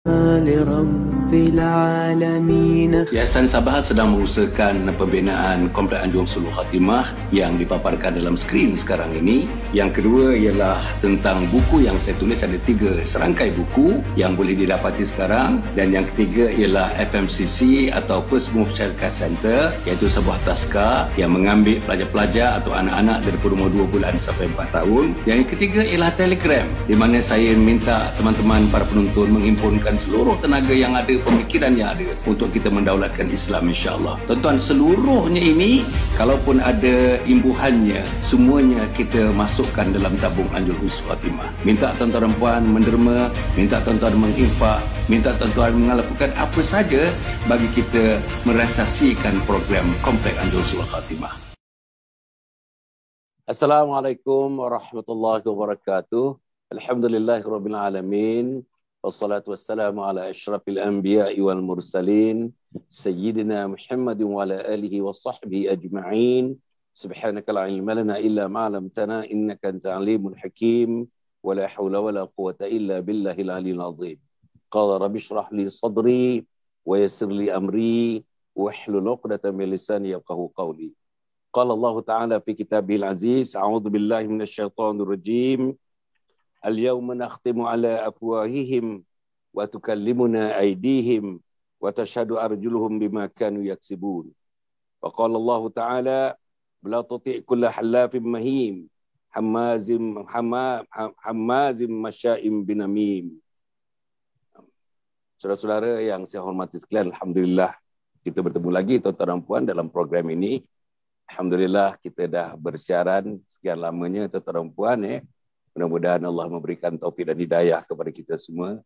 لرب العالمين. Yayasan Sabahat sedang mengusahakan pembinaan Komplek Anjung Sulul Khatimah yang dipaparkan dalam skrin sekarang ini. Yang kedua ialah tentang buku yang saya tulis, ada 3 serangkai buku yang boleh didapati sekarang. Dan yang ketiga ialah FMCC atau First Move Childcare Center, iaitu sebuah taska yang mengambil pelajar-pelajar atau anak-anak daripada umur 2 bulan sampai 4 tahun. Yang ketiga ialah Telegram, di mana saya minta teman-teman para penonton menghimpunkan seluruh tenaga yang ada, pemikiran yang ada untuk kita mendaulatkan Islam, insya-Allah. Tuan-tuan, seluruhnya ini kalaupun ada imbuhannya, semuanya kita masukkan dalam tabung Anjung Sulul Khatimah. Minta tuan-tuan dan puan menderma, minta tuan-tuan menginfak, minta tuan-tuan melakukan apa saja bagi kita merasasikan program Komplek Anjung Sulul Khatimah. Assalamualaikum warahmatullahi wabarakatuh. Alhamdulillahirabbil alamin. Wassalatu wassalamu ala asyrafil anbiya'i wal mursalin sayyidina Muhammadin wa ala alihi wa sahbihi ajma'in. Subhanaka la ilma lana illa ma 'allamtana innaka antal alimul hakim wa la haula wa la quwwata illa billahil aliyyil azim. Qala rabbi shrah li sadri wa yassir li amri wahlul 'uqdatam min lisani yafqahu qawli. Qala Allah Ta'ala fi kitabil aziz, a'udzu billahi minasyaitonir rajim. Al-yawma nakhtimu ala afwahihim wa tukallimuna aydihim wa tashhadu arjuluhum bima kanu yaksibun. Wa qala Allah Ta'ala la tuti' kulla halafin mahim hammazim masya'im binamim. Saudara-saudara yang saya hormati sekalian, alhamdulillah kita bertemu lagi tuan-tuan dan puan dalam program ini. Alhamdulillah kita dah bersiaran sekian lamanya tuan-tuan dan puan. Mudah-mudahan Allah memberikan taufik dan hidayah kepada kita semua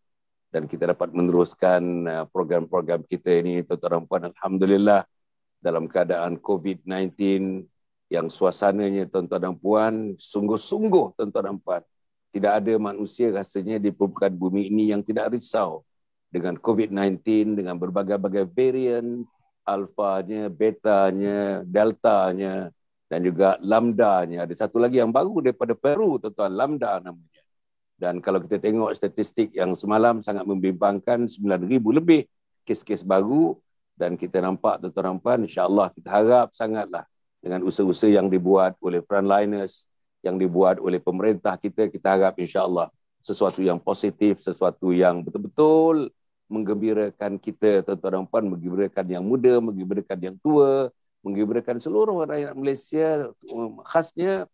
dan kita dapat meneruskan program-program kita ini tuan-tuan dan puan. Alhamdulillah dalam keadaan COVID-19 yang suasananya tuan-tuan dan puan sungguh-sungguh tuan-tuan dan puan. Tidak ada manusia rasanya di permukaan bumi ini yang tidak risau dengan COVID-19, dengan berbagai-bagai varian, alfanya, betanya, deltanya, dan juga lambdanya. Ada satu lagi yang baru daripada Peru, tuan-tuan, lambda namanya. Dan kalau kita tengok statistik yang semalam sangat membimbangkan, 9,000 lebih kes-kes baru. Dan kita nampak, tuan-tuan dan puan, insya-Allah kita harap sangatlah dengan usaha-usaha yang dibuat oleh frontliners, yang dibuat oleh pemerintah kita, kita harap insya-Allah sesuatu yang positif, sesuatu yang betul-betul menggembirakan kita, tuan-tuan dan puan, menggembirakan yang muda, menggembirakan yang tua, menggembirakan seluruh rakyat Malaysia, khasnya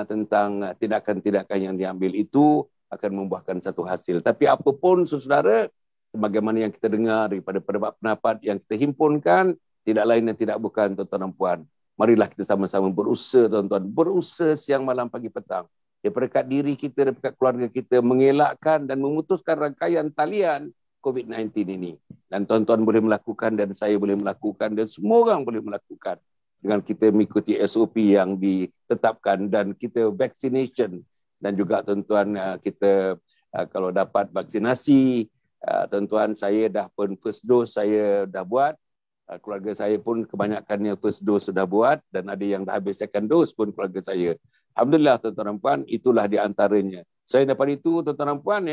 tentang tindakan-tindakan yang diambil itu akan membuahkan satu hasil. Tapi apapun saudara, sebagaimana yang kita dengar daripada pendapat-pendapat yang kita himpunkan, tidak lain dan tidak bukan, tuan-tuan dan puan. Marilah kita sama-sama berusaha, tuan-tuan, berusaha siang malam pagi petang. Daripada kat diri kita, daripada keluarga kita, mengelakkan dan memutuskan rangkaian talian COVID-19 ini. Dan tuan-tuan boleh melakukan dan saya boleh melakukan dan semua orang boleh melakukan dengan kita mengikuti SOP yang ditetapkan dan kita vaccination. Dan juga tuan-tuan kita kalau dapat vaksinasi, tuan-tuan saya dah pun first dose saya dah buat, keluarga saya pun kebanyakannya first dose sudah buat dan ada yang dah habis second dose pun keluarga saya. Alhamdulillah tuan-tuan dan puan, itulah di antaranya. Selain daripada itu tuan-tuan dan puan,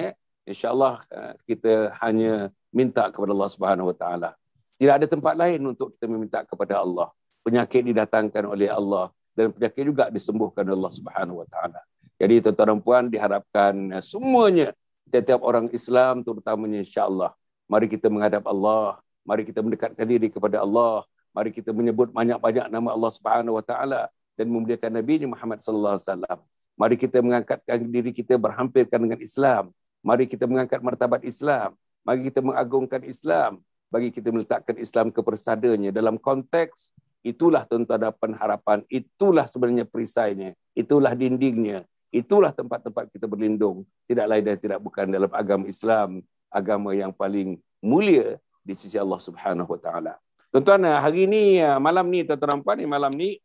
insya-Allah kita hanya minta kepada Allah Subhanahu Wa Taala. Tidak ada tempat lain untuk kita meminta kepada Allah. Penyakit didatangkan oleh Allah dan penyakit juga disembuhkan oleh Allah Subhanahu Wa Taala. Jadi tuan-tuan dan puan diharapkan semuanya, setiap orang Islam terutamanya insya-Allah, mari kita menghadap Allah, mari kita mendekatkan diri kepada Allah, mari kita menyebut banyak-banyak nama Allah Subhanahu Wa Taala dan memuliakan Nabi Muhammad sallallahu alaihi wasallam. Mari kita mengangkatkan diri kita berhampirkan dengan Islam. Mari kita mengangkat martabat Islam. Mari kita mengagungkan Islam. Bagi kita meletakkan Islam ke persadanya. Dalam konteks, itulah tuan-tuan dan harapan. Itulah sebenarnya perisainya. Itulah dindingnya. Itulah tempat-tempat kita berlindung. Tidak lain dan tidak bukan dalam agama Islam. Agama yang paling mulia di sisi Allah Subhanahu Wa Taala. Tuan-tuan, hari ini, malam ni, tuan-tuan dan puan, malam ni,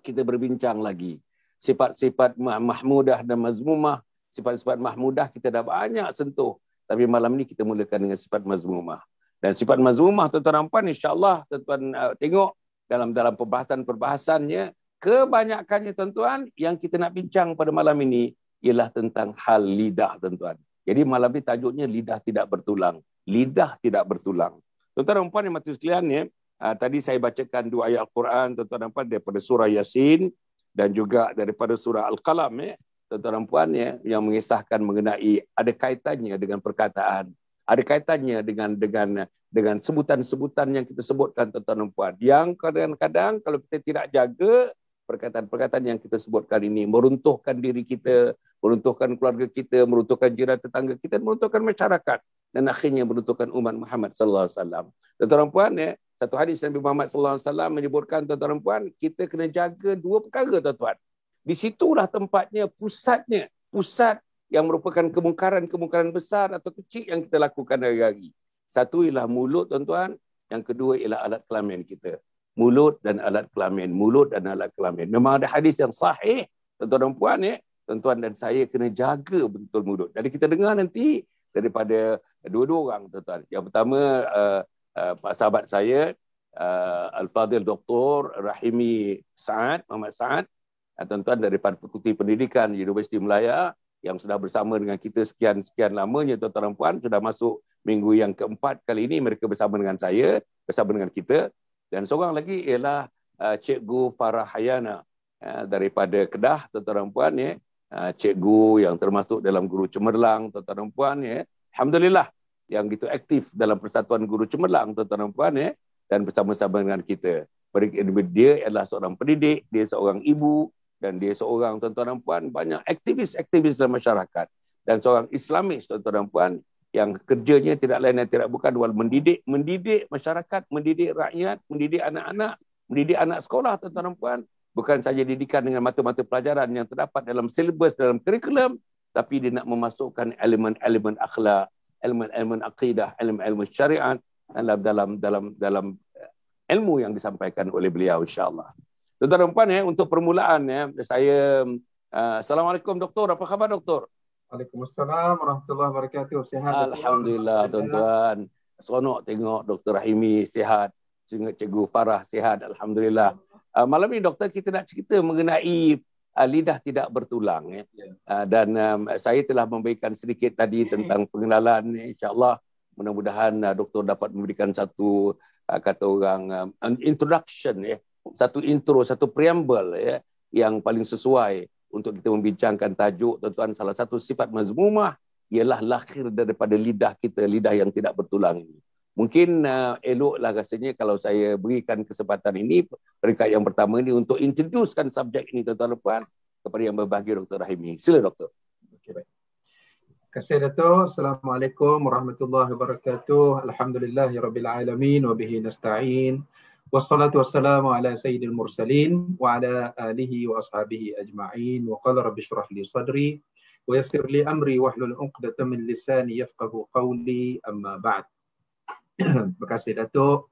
kita berbincang lagi. Sifat-sifat mahmudah dan mazmumah. Sifat-sifat mahmudah kita dah banyak sentuh. Tapi malam ni kita mulakan dengan sifat mazmumah. Dan sifat mazmumah tuan-tuan dan puan, insya-Allah tuan-tuan tengok dalam perbahasannya, kebanyakannya tuan-tuan yang kita nak bincang pada malam ini ialah tentang hal lidah tuan-tuan. Jadi malam ini tajuknya lidah tidak bertulang. Lidah tidak bertulang. Tuan-tuan dan puan yang mati sekalian ya, tadi saya bacakan 2 ayat Al-Quran, tuan-tuan dan puan, daripada surah Yasin dan juga daripada surah Al-Qalam ya, tuan-tuan dan puan ya, yang mengisahkan mengenai ada kaitannya dengan perkataan, ada kaitannya dengan sebutan-sebutan yang kita sebutkan, tuan-tuan dan puan, yang kadang-kadang kalau kita tidak jaga perkataan-perkataan yang kita sebutkan ini meruntuhkan diri kita, meruntuhkan keluarga kita, meruntuhkan jiran tetangga kita, meruntuhkan masyarakat, dan akhirnya meruntuhkan umat Muhammad sallallahu alaihi wasallam. Tuan-tuan dan puan ya, satu hadis Nabi Muhammad sallallahu alaihi wasallam menyebutkan, tuan-tuan dan puan, kita kena jaga 2 perkara, tuan-tuan. Di situlah tempatnya, pusat yang merupakan kemungkaran besar atau kecil yang kita lakukan hari-hari. Satu ialah mulut, tuan-tuan. Yang kedua ialah alat kelamin kita. Mulut dan alat kelamin. Mulut dan alat kelamin. Memang ada hadis yang sahih, tuan-tuan dan puan ya. Tuan-tuan dan saya kena jaga betul mulut. Jadi kita dengar nanti daripada dua-dua orang, tuan-tuan. Yang pertama, Pak sahabat saya, Al-Fadhil Dr. Rahimi Saad, Muhammad Saad, tuan-tuan daripada Fakulti Pendidikan Universiti Melaya, yang sudah bersama dengan kita sekian lamanya, tuan-tuan dan puan, sudah masuk minggu yang keempat kali ini mereka bersama dengan saya, bersama dengan kita. Dan seorang lagi ialah Cikgu Farah Hayana daripada Kedah, tuan-tuan dan puan ya. Cikgu yang termasuk dalam Guru Cemerlang, tuan-tuan dan puan ya. Alhamdulillah yang gitu aktif dalam Persatuan Guru Cemerlang, tuan-tuan dan puan ya, dan bersama-sama dengan kita. Dia adalah seorang pendidik, dia seorang ibu, dan dia seorang, tuan-tuan dan puan, banyak aktivis dalam masyarakat, dan seorang Islamis, tuan-tuan dan puan, yang kerjanya tidak lain dan tidak bukan mendidik masyarakat, mendidik rakyat, mendidik anak-anak, mendidik anak sekolah, tuan-tuan dan puan. Bukan saja didikan dengan mata-mata pelajaran yang terdapat dalam silibus, dalam kurikulum, tapi dia nak memasukkan elemen-elemen akhlak, elemen-elemen akidah, elemen-elemen syariat dalam ilmu yang disampaikan oleh beliau, insya-Allah. Tuan-tuan dan puan ya, untuk permulaan ya, saya Assalamualaikum doktor, apa khabar doktor? Waalaikumsalam warahmatullahi wabarakatuh. Sihat? Alhamdulillah tuan-tuan. Seronok tengok Dr. Rahimi sihat, Cikgu Farah sihat, alhamdulillah. Malam ini doktor, kita nak cerita mengenai lidah tidak bertulang ya. Dan saya telah memberikan sedikit tadi tentang pengenalan, insya-Allah mudah-mudahan doktor dapat memberikan satu kata orang introduction ya, satu intro, satu preamble ya, yang paling sesuai untuk kita membincangkan tajuk, tuan-tuan. Salah satu sifat mazmumah ialah lahir daripada lidah kita, lidah yang tidak bertulang ini. Mungkin eloklah rasanya kalau saya berikan kesempatan ini, peringkat yang pertama ini, untuk introducekan subjek ini, tuan-tuan dan puan, kepada yang berbahagia Dr. Rahimi. Sila doktor. Okay, baik. Terima kasih Dato'. Assalamualaikum warahmatullahi wabarakatuh. Alhamdulillahirabbil alamin wa bihi nasta'in. Wassalatu wassalamu ala sayyidil mursalin wa ala alihi wa ashabihi ajma'in. Wa qala rabbi shrah li sadri wa yassir li amri wahlul 'uqdatam min lisani yafqahu qawli, amma ba'd. Terima kasih Dato',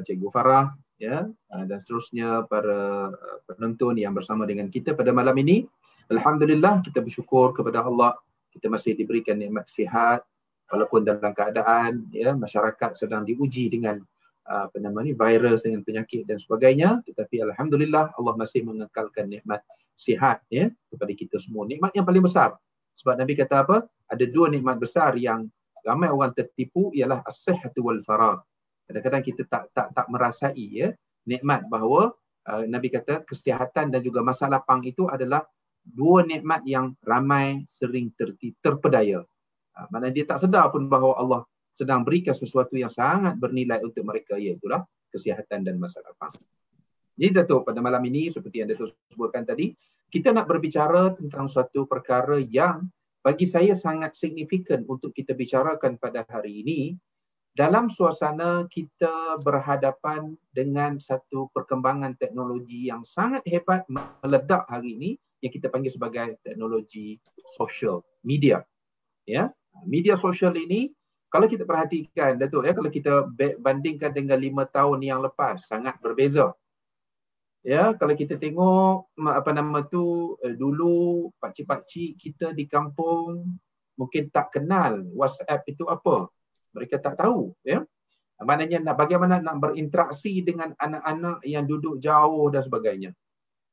Cikgu Farah ya, dan seterusnya para penonton yang bersama dengan kita pada malam ini. Alhamdulillah, kita bersyukur kepada Allah, kita masih diberikan nikmat sihat walaupun dalam keadaan ya masyarakat sedang diuji dengan virus, dengan penyakit dan sebagainya, tetapi alhamdulillah Allah masih mengekalkan nikmat sihat ya kepada kita semua. Nikmat yang paling besar. Sebab Nabi kata apa? Ada 2 nikmat besar yang ramai orang tertipu, ialah as-sihhatu wal faragh. Kadang-kadang kita tak merasai ya nikmat bahawa Nabi kata kesihatan dan juga masa lapang itu adalah 2 nikmat yang ramai sering terpedaya. Maknanya dia tak sedar pun bahawa Allah sedang berikan sesuatu yang sangat bernilai untuk mereka, iaitulah kesihatan dan masa lapang. Jadi Dato', pada malam ini seperti yang Dato' sebutkan tadi, kita nak berbicara tentang suatu perkara yang bagi saya sangat signifikan untuk kita bicarakan pada hari ini, dalam suasana kita berhadapan dengan satu perkembangan teknologi yang sangat hebat meledak hari ini, yang kita panggil sebagai teknologi sosial media. Ya, media sosial ini kalau kita perhatikan Datuk ya, kalau kita bandingkan dengan 5 tahun yang lepas, sangat berbeza. Ya, kalau kita tengok dulu pakcik-pakcik kita di kampung mungkin tak kenal WhatsApp itu apa. Mereka tak tahu ya. Maknanya bagaimana nak berinteraksi dengan anak-anak yang duduk jauh dan sebagainya.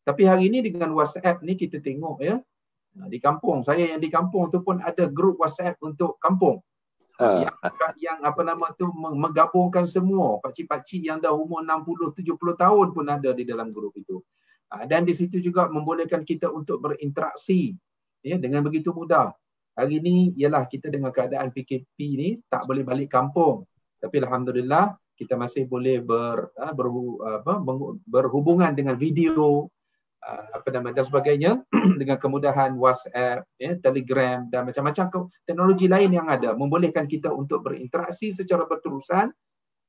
Tapi hari ini dengan WhatsApp ni kita tengok ya, Di kampung, saya yang di kampung tu pun ada grup WhatsApp untuk kampung. Yang menggabungkan semua pakcik-pakcik yang dah umur 60-70 tahun pun ada di dalam grup itu. Dan di situ juga membolehkan kita untuk berinteraksi dengan begitu mudah. Hari ini ialah kita dengan keadaan PKP ni tak boleh balik kampung. Tapi alhamdulillah kita masih boleh berhubungan dengan video dan sebagainya dengan kemudahan WhatsApp, Telegram dan macam-macam teknologi lain yang ada membolehkan kita untuk berinteraksi secara berterusan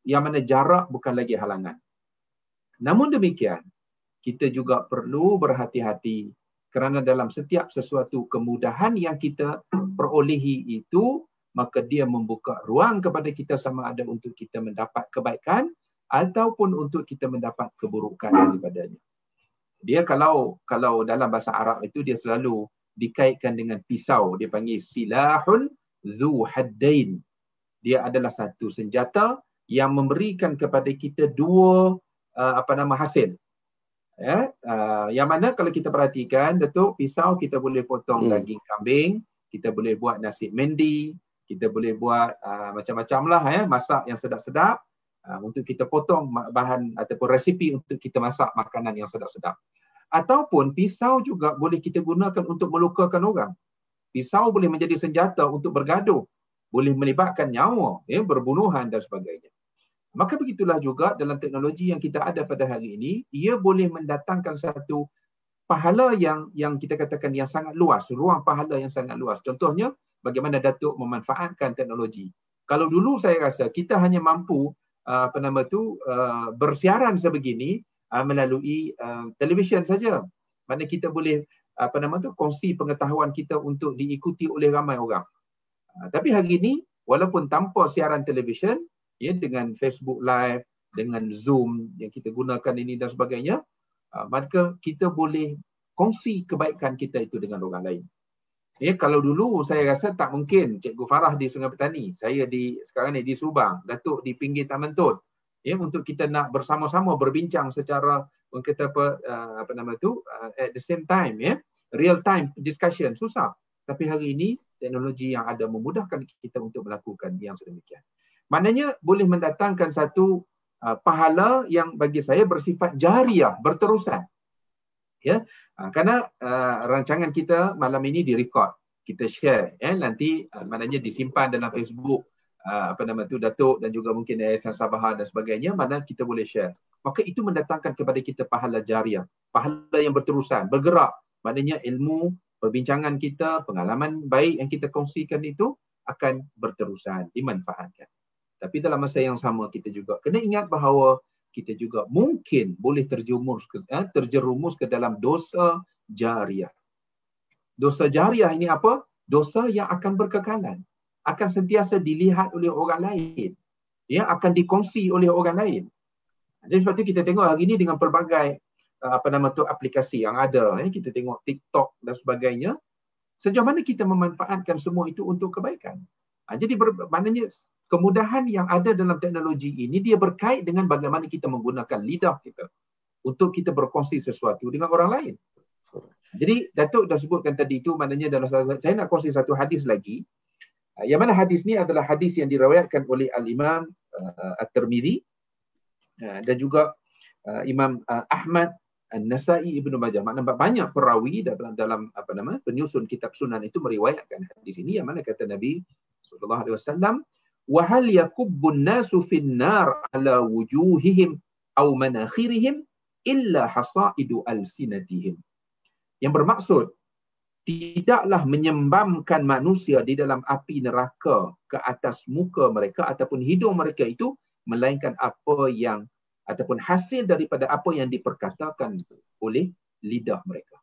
yang mana jarak bukan lagi halangan. Namun demikian, kita juga perlu berhati-hati kerana dalam setiap sesuatu kemudahan yang kita perolehi itu, maka dia membuka ruang kepada kita sama ada untuk kita mendapat kebaikan ataupun untuk kita mendapat keburukan daripadanya. Dia kalau dalam bahasa Arab itu dia selalu dikaitkan dengan pisau, dia panggil silahun zu haddain. Dia adalah satu senjata yang memberikan kepada kita dua hasil. Yang mana kalau kita perhatikan, Datuk, pisau kita boleh potong daging kambing, kita boleh buat nasi mendi, kita boleh buat macam-macam lah, masak yang sedap-sedap, untuk kita potong bahan ataupun resipi untuk kita masak makanan yang sedap-sedap. Ataupun pisau juga boleh kita gunakan untuk melukakan orang. Pisau boleh menjadi senjata untuk bergaduh, boleh melibatkan nyawa, berbunuhan dan sebagainya. Maka begitulah juga dalam teknologi yang kita ada pada hari ini, ia boleh mendatangkan satu pahala yang kita katakan yang sangat luas, ruang pahala yang sangat luas. Contohnya, bagaimana Datuk memanfaatkan teknologi. Kalau dulu saya rasa kita hanya mampu bersiaran sebegini melalui televisyen saja. Mana kita boleh kongsi pengetahuan kita untuk diikuti oleh ramai orang. Tapi hari ini walaupun tanpa siaran televisyen, dengan Facebook Live, dengan Zoom yang kita gunakan ini dan sebagainya, maka kita boleh kongsi kebaikan kita itu dengan orang lain. Kalau dulu saya rasa tak mungkin. Cikgu Farah di Sungai Petani, saya sekarang ni di Subang, Datuk di pinggir Taman Tun, untuk kita nak bersama-sama berbincang secara at the same time, real time discussion susah. Tapi hari ini teknologi yang ada memudahkan kita untuk melakukan yang sedemikian. Maknanya boleh mendatangkan satu pahala yang bagi saya bersifat jariah, berterusan. Kerana rancangan kita malam ini direkod, kita share, nanti maknanya disimpan dalam Facebook Datuk dan juga mungkin Yayasan Sabaha dan sebagainya, mana kita boleh share. Maka itu mendatangkan kepada kita pahala jariah, pahala yang berterusan, bergerak. Maknanya ilmu, perbincangan kita, pengalaman baik yang kita kongsikan itu akan berterusan, dimanfaatkan. Tapi dalam masa yang sama kita juga kena ingat bahawa kita juga mungkin boleh terjerumus ke dalam dosa jariah. Dosa jariah ini apa? Dosa yang akan berkekalan, akan sentiasa dilihat oleh orang lain, akan dikongsi oleh orang lain. Jadi sebab itu kita tengok hari ini dengan pelbagai aplikasi yang ada, kita tengok TikTok dan sebagainya, sejauh mana kita memanfaatkan semua itu untuk kebaikan. Jadi maknanya kemudahan yang ada dalam teknologi ini dia berkait dengan bagaimana kita menggunakan lidah kita untuk kita berkongsi sesuatu dengan orang lain. Jadi Datuk dah sebutkan tadi itu, maknanya dalam saya nak kongsi satu hadis lagi. Yang mana hadis ni adalah hadis yang diriwayatkan oleh Al-Imam At-Tirmizi dan juga Imam Ahmad, An-Nasai, Ibnu Majah. Maknanya banyak perawi dalam penyusun kitab sunan itu meriwayatkan hadis ini, yang mana kata Nabi sallallahu alaihi wasallam, wa hal yakubbun nasu fin nar ala wujuhihim aw manakhirihim illa hasaidu alsinatihim. Yang bermaksud, tidaklah menyembamkan manusia di dalam api neraka ke atas muka mereka ataupun hidung mereka itu, melainkan apa yang ataupun hasil daripada apa yang diperkatakan oleh lidah mereka.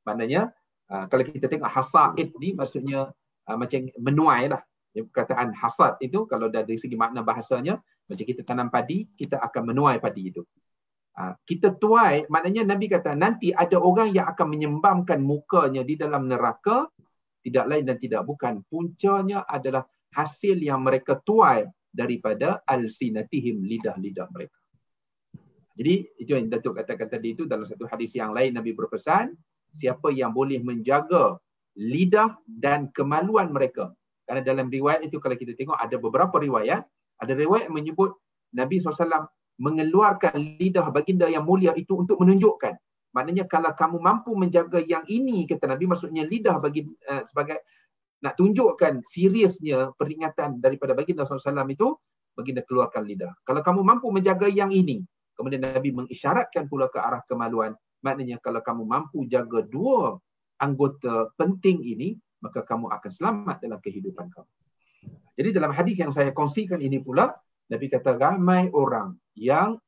Maknanya kalau kita tengok hasaid ni maksudnya macam menuai lah. Perkataan hasad itu kalau dari segi makna bahasanya, macam kita tanam padi, kita akan menuai padi itu. Kita tuai, maknanya Nabi kata nanti ada orang yang akan menyembamkan mukanya di dalam neraka, tidak lain dan tidak bukan, puncanya adalah hasil yang mereka tuai daripada alsinatihim, lidah-lidah mereka. Jadi itu yang Datuk katakan tadi itu dalam satu hadis yang lain, Nabi berpesan, siapa yang boleh menjaga lidah dan kemaluan mereka. Karena dalam riwayat itu kalau kita tengok ada beberapa riwayat, ada riwayat menyebut Nabi SAW mengeluarkan lidah baginda yang mulia itu untuk menunjukkan. Maknanya kalau kamu mampu menjaga yang ini, kata Nabi, maksudnya lidah bagi sebagai nak tunjukkan seriusnya peringatan daripada baginda SAW itu, baginda keluarkan lidah. Kalau kamu mampu menjaga yang ini, kemudian Nabi mengisyaratkan pula ke arah kemaluan. Maknanya kalau kamu mampu jaga dua anggota penting ini, maka kamu akan selamat dalam kehidupan kamu. Jadi dalam hadis yang saya kongsikan ini pula, Nabi kata ramai orang yang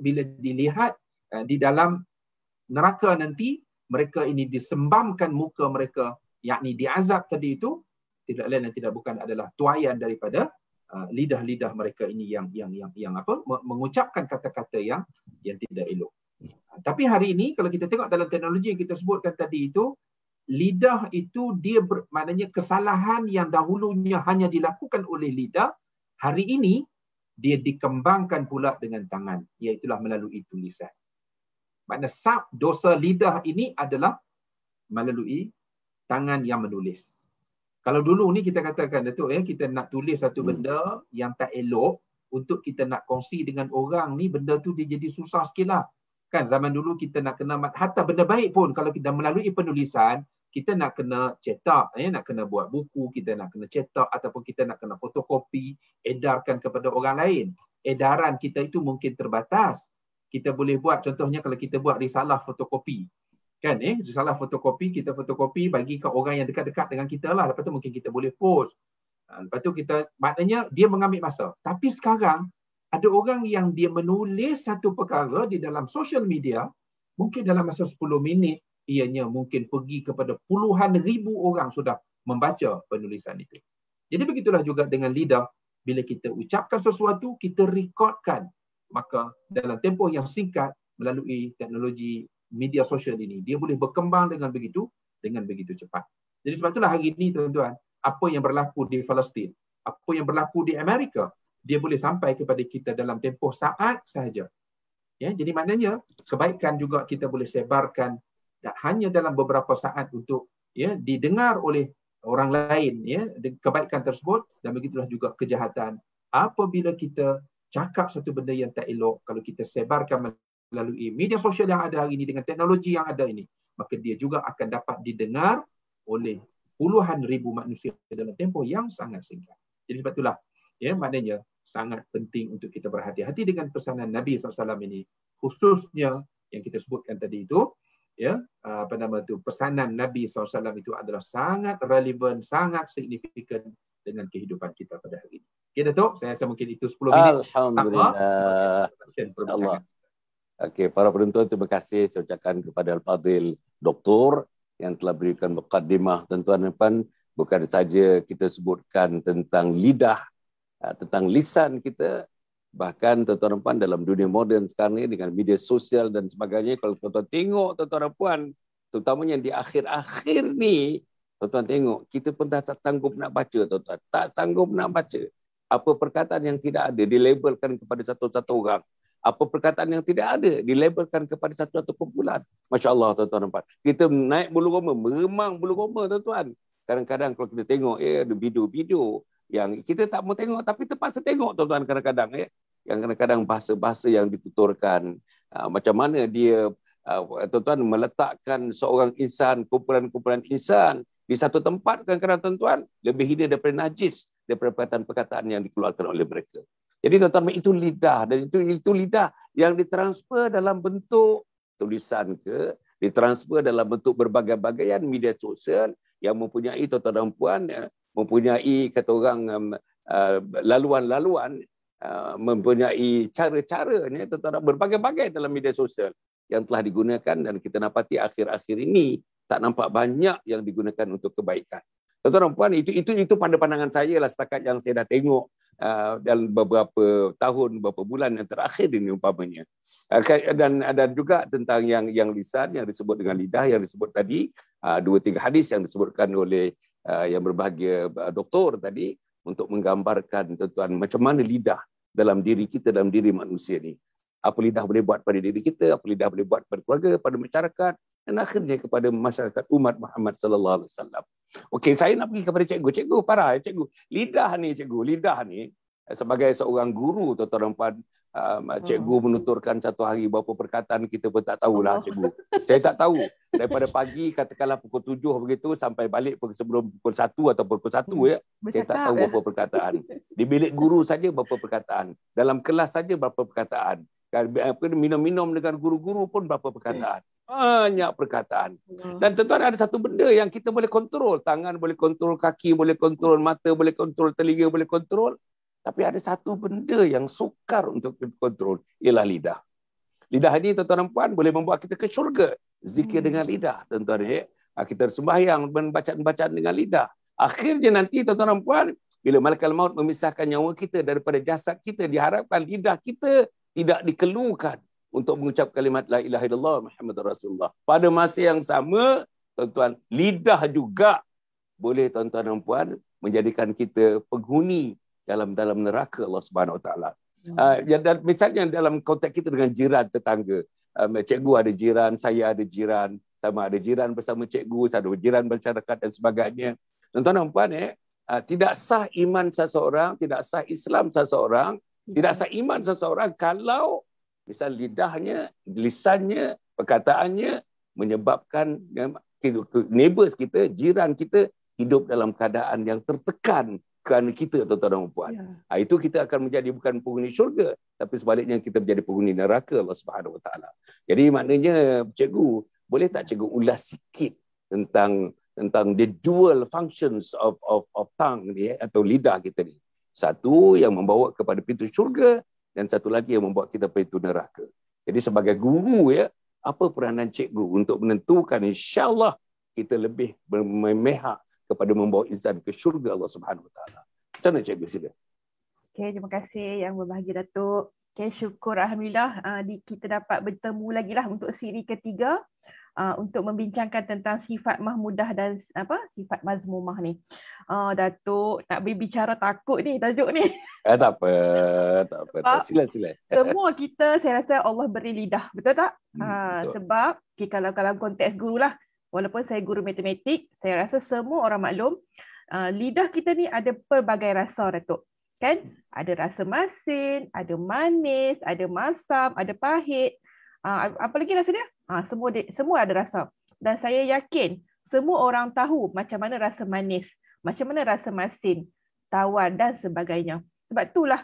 bila dilihat di dalam neraka nanti, mereka ini disembamkan muka mereka, yakni diazab tadi itu, tidak lain dan tidak bukan adalah tuaian daripada lidah-lidah mereka ini yang mengucapkan kata-kata yang tidak elok. Tapi hari ini kalau kita tengok dalam teknologi yang kita sebutkan tadi itu, lidah itu dia maknanya kesalahan yang dahulunya hanya dilakukan oleh lidah, hari ini dia dikembangkan pula dengan tangan, iaitulah melalui tulisan. Maknanya dosa lidah ini adalah melalui tangan yang menulis. Kalau dulu ni kita katakan, Datuk, kita nak tulis satu benda yang tak elok untuk kita nak kongsi dengan orang ni, benda tu dia jadi susah sikit lah. Kan zaman dulu kita nak kena, hatta benda baik pun kalau kita melalui penulisan, kita nak kena cetak, nak kena buat buku, kita nak kena cetak, ataupun kita nak kena fotokopi, edarkan kepada orang lain. Edaran kita itu mungkin terbatas. Kita boleh buat, contohnya kalau kita buat risalah fotokopi, kan, risalah fotokopi, kita fotokopi bagi ke orang yang dekat-dekat dengan kita lah, lepas tu mungkin kita boleh post. Lepas tu kita, maknanya dia mengambil masa. Tapi sekarang, ada orang yang dia menulis satu perkara di dalam social media, mungkin dalam masa 10 minit, ianya mungkin pergi kepada puluhan ribu orang sudah membaca penulisan itu. Jadi begitulah juga dengan lidah. Bila kita ucapkan sesuatu, kita rekodkan. Maka dalam tempoh yang singkat, melalui teknologi media sosial ini, dia boleh berkembang dengan begitu cepat. Jadi sebab itulah hari ini, tuan-tuan, apa yang berlaku di Palestin, apa yang berlaku di Amerika, dia boleh sampai kepada kita dalam tempoh saat sahaja. Jadi maknanya kebaikan juga kita boleh sebarkan tak hanya dalam beberapa saat untuk didengar oleh orang lain, kebaikan tersebut, dan begitulah juga kejahatan. Apabila kita cakap satu benda yang tak elok, kalau kita sebarkan melalui media sosial yang ada hari ini dengan teknologi yang ada ini, maka dia juga akan dapat didengar oleh puluhan ribu manusia dalam tempoh yang sangat singkat. Jadi sebab itulah, maknanya sangat penting untuk kita berhati-hati dengan pesanan Nabi SAW ini, khususnya yang kita sebutkan tadi itu, pesanan Nabi SAW itu adalah sangat relevan, sangat signifikan dengan kehidupan kita pada hari ini. Okay, Datuk, saya rasa mungkin itu 10 minit. Alhamdulillah. Allah. Okey, para penonton, terima kasih saya ucapkan kepada Al-Fadhil Doktor yang telah berikan mukaddimah. Tuan-tuan, bukan saja kita sebutkan tentang lidah, tentang lisan kita, bahkan tuan-tuan dalam dunia moden sekarang ini dengan media sosial dan sebagainya, kalau tuan-tuan tengok, tuan-tuan, terutamanya di akhir-akhir ni, tuan-tuan tengok, kita pun dah tak sanggup nak baca, tuan-tuan. Tak sanggup nak baca. Apa perkataan yang tidak ada dilabelkan kepada satu-satu orang. Apa perkataan yang tidak ada dilabelkan kepada satu-satu kumpulan. Masya Allah, tuan-tuan nampak. Kita naik bulu roma, meremang bulu roma, tuan-tuan. Kadang-kadang kalau kita tengok, ada video-video yang kita tak mau tengok, tapi terpaksa tengok, tuan-tuan, kadang-kadang. Yang kadang-kadang bahasa-bahasa yang dituturkan. Macam mana dia, tuan-tuan, meletakkan seorang insan, kumpulan-kumpulan insan di satu tempat, kadang-kadang, tuan-tuan, lebih hina daripada najis, daripada perkataan-perkataan yang dikeluarkan oleh mereka. Jadi tuan-tuan, itu lidah, dan itu lidah yang ditransfer dalam bentuk tulisan ke, ditransfer dalam bentuk berbagai-bagaian media sosial yang mempunyai, tuan-tuan dan puan, mempunyai, kata orang, laluan-laluan, mempunyai cara-caranya, tuan-tuan, berbagai-bagai dalam media sosial yang telah digunakan, dan kita dapati akhir-akhir ini tak nampak banyak yang digunakan untuk kebaikan. Tuan-tuan dan puan, itu pada pandangan saya lah setakat yang saya dah tengok dalam beberapa tahun, beberapa bulan yang terakhir ini umpamanya. Dan ada juga tentang yang lisan, yang disebut dengan lidah, yang disebut tadi, 2-3 hadis yang disebutkan oleh yang berbahagia doktor tadi, untuk menggambarkan, tuan-tuan, macam mana lidah dalam diri kita, dalam diri manusia ni. Apa lidah boleh buat pada diri kita, apa lidah boleh buat pada keluarga, pada masyarakat, dan akhirnya kepada masyarakat umat Muhammad sallallahu alaihi wasallam. Okey, saya nak pergi kepada cikgu. Cikgu parah, cikgu. Lidah ni cikgu, lidah ni sebagai seorang guru tuan-tuan dan puan, cikgu menuturkan satu hari berapa perkataan kita pun tak tahulah cikgu. Saya tak tahu. Daripada pagi katakanlah pukul 7 begitu sampai balik sebelum pukul 1 atau pukul 1 ya. Saya tak tahu berapa perkataan. Di bilik guru saja berapa perkataan. Dalam kelas saja berapa perkataan. Minum-minum dengan guru-guru pun berapa perkataan. Banyak perkataan. Dan tuan-tuan ada satu benda yang kita boleh kontrol. Tangan boleh kontrol, kaki boleh kontrol, mata boleh kontrol, telinga boleh kontrol. Tapi ada satu benda yang sukar untuk dikontrol, ialah lidah. Lidah ini tuan-tuan dan puan boleh membawa kita ke syurga. Zikir dengan lidah, tuan-tuan ya. Kita sembahyang dan bacaan-bacaan dengan lidah. Akhirnya nanti tuan-tuan dan puan, bila malaikat maut memisahkan nyawa kita daripada jasad kita, diharapkan lidah kita tidak dikeluhkan untuk mengucap kalimat la ilaha illallah Muhammadur Rasulullah. Pada masa yang sama, tuan-tuan, lidah juga boleh tuan-tuan dan puan menjadikan kita penghuni dalam neraka Allah Subhanahu Wa Taala. Misalnya dalam konteks kita dengan jiran tetangga. Cikgu ada jiran, saya ada jiran, sama ada jiran bersama cikgu, ada jiran masyarakat dan sebagainya. Tuan-tuan dan puan, tidak sah iman seseorang, tidak sah Islam seseorang, tidak sah iman seseorang kalau misal lidahnya, lisannya, perkataannya menyebabkan neighbors kita, jiran kita hidup dalam keadaan yang tertekan kerana kita, tuan-tuan dan puan. Itu kita akan menjadi bukan penghuni syurga, tapi sebaliknya kita menjadi penghuni neraka Allah Subhanahu Wa Taala. Jadi maknanya cikgu, boleh tak cikgu ulas sikit tentang the dual functions of tongue ni atau lidah kita ni. Satu yang membawa kepada pintu syurga dan satu lagi yang membawa kita pintu neraka. Jadi sebagai guru ya, apa peranan cikgu untuk menentukan insya-Allah kita lebih memihak kepada membawa insan ke syurga Allah Subhanahu Wa Taala. Macam mana cikgu, sila? Okay, terima kasih yang berbahagia Datuk. Okay, syukur alhamdulillah kita dapat bertemu lagi lah untuk siri ketiga untuk membincangkan tentang sifat mahmudah dan sifat mazmumah ni. Datuk nak berbicara takut ni tajuk ni. Tak apa. Sila. Semua kita saya rasa Allah beri lidah, betul tak? Betul. Sebab kalau konteks guru lah, walaupun saya guru matematik, saya rasa semua orang maklum lidah kita ni ada pelbagai rasa, Datuk. Kan? Ada rasa masin, ada manis, ada masam, ada pahit. Apa lagi rasa dia? Semua ada rasa. Dan saya yakin semua orang tahu macam mana rasa manis, macam mana rasa masin, tawar dan sebagainya. Sebab itulah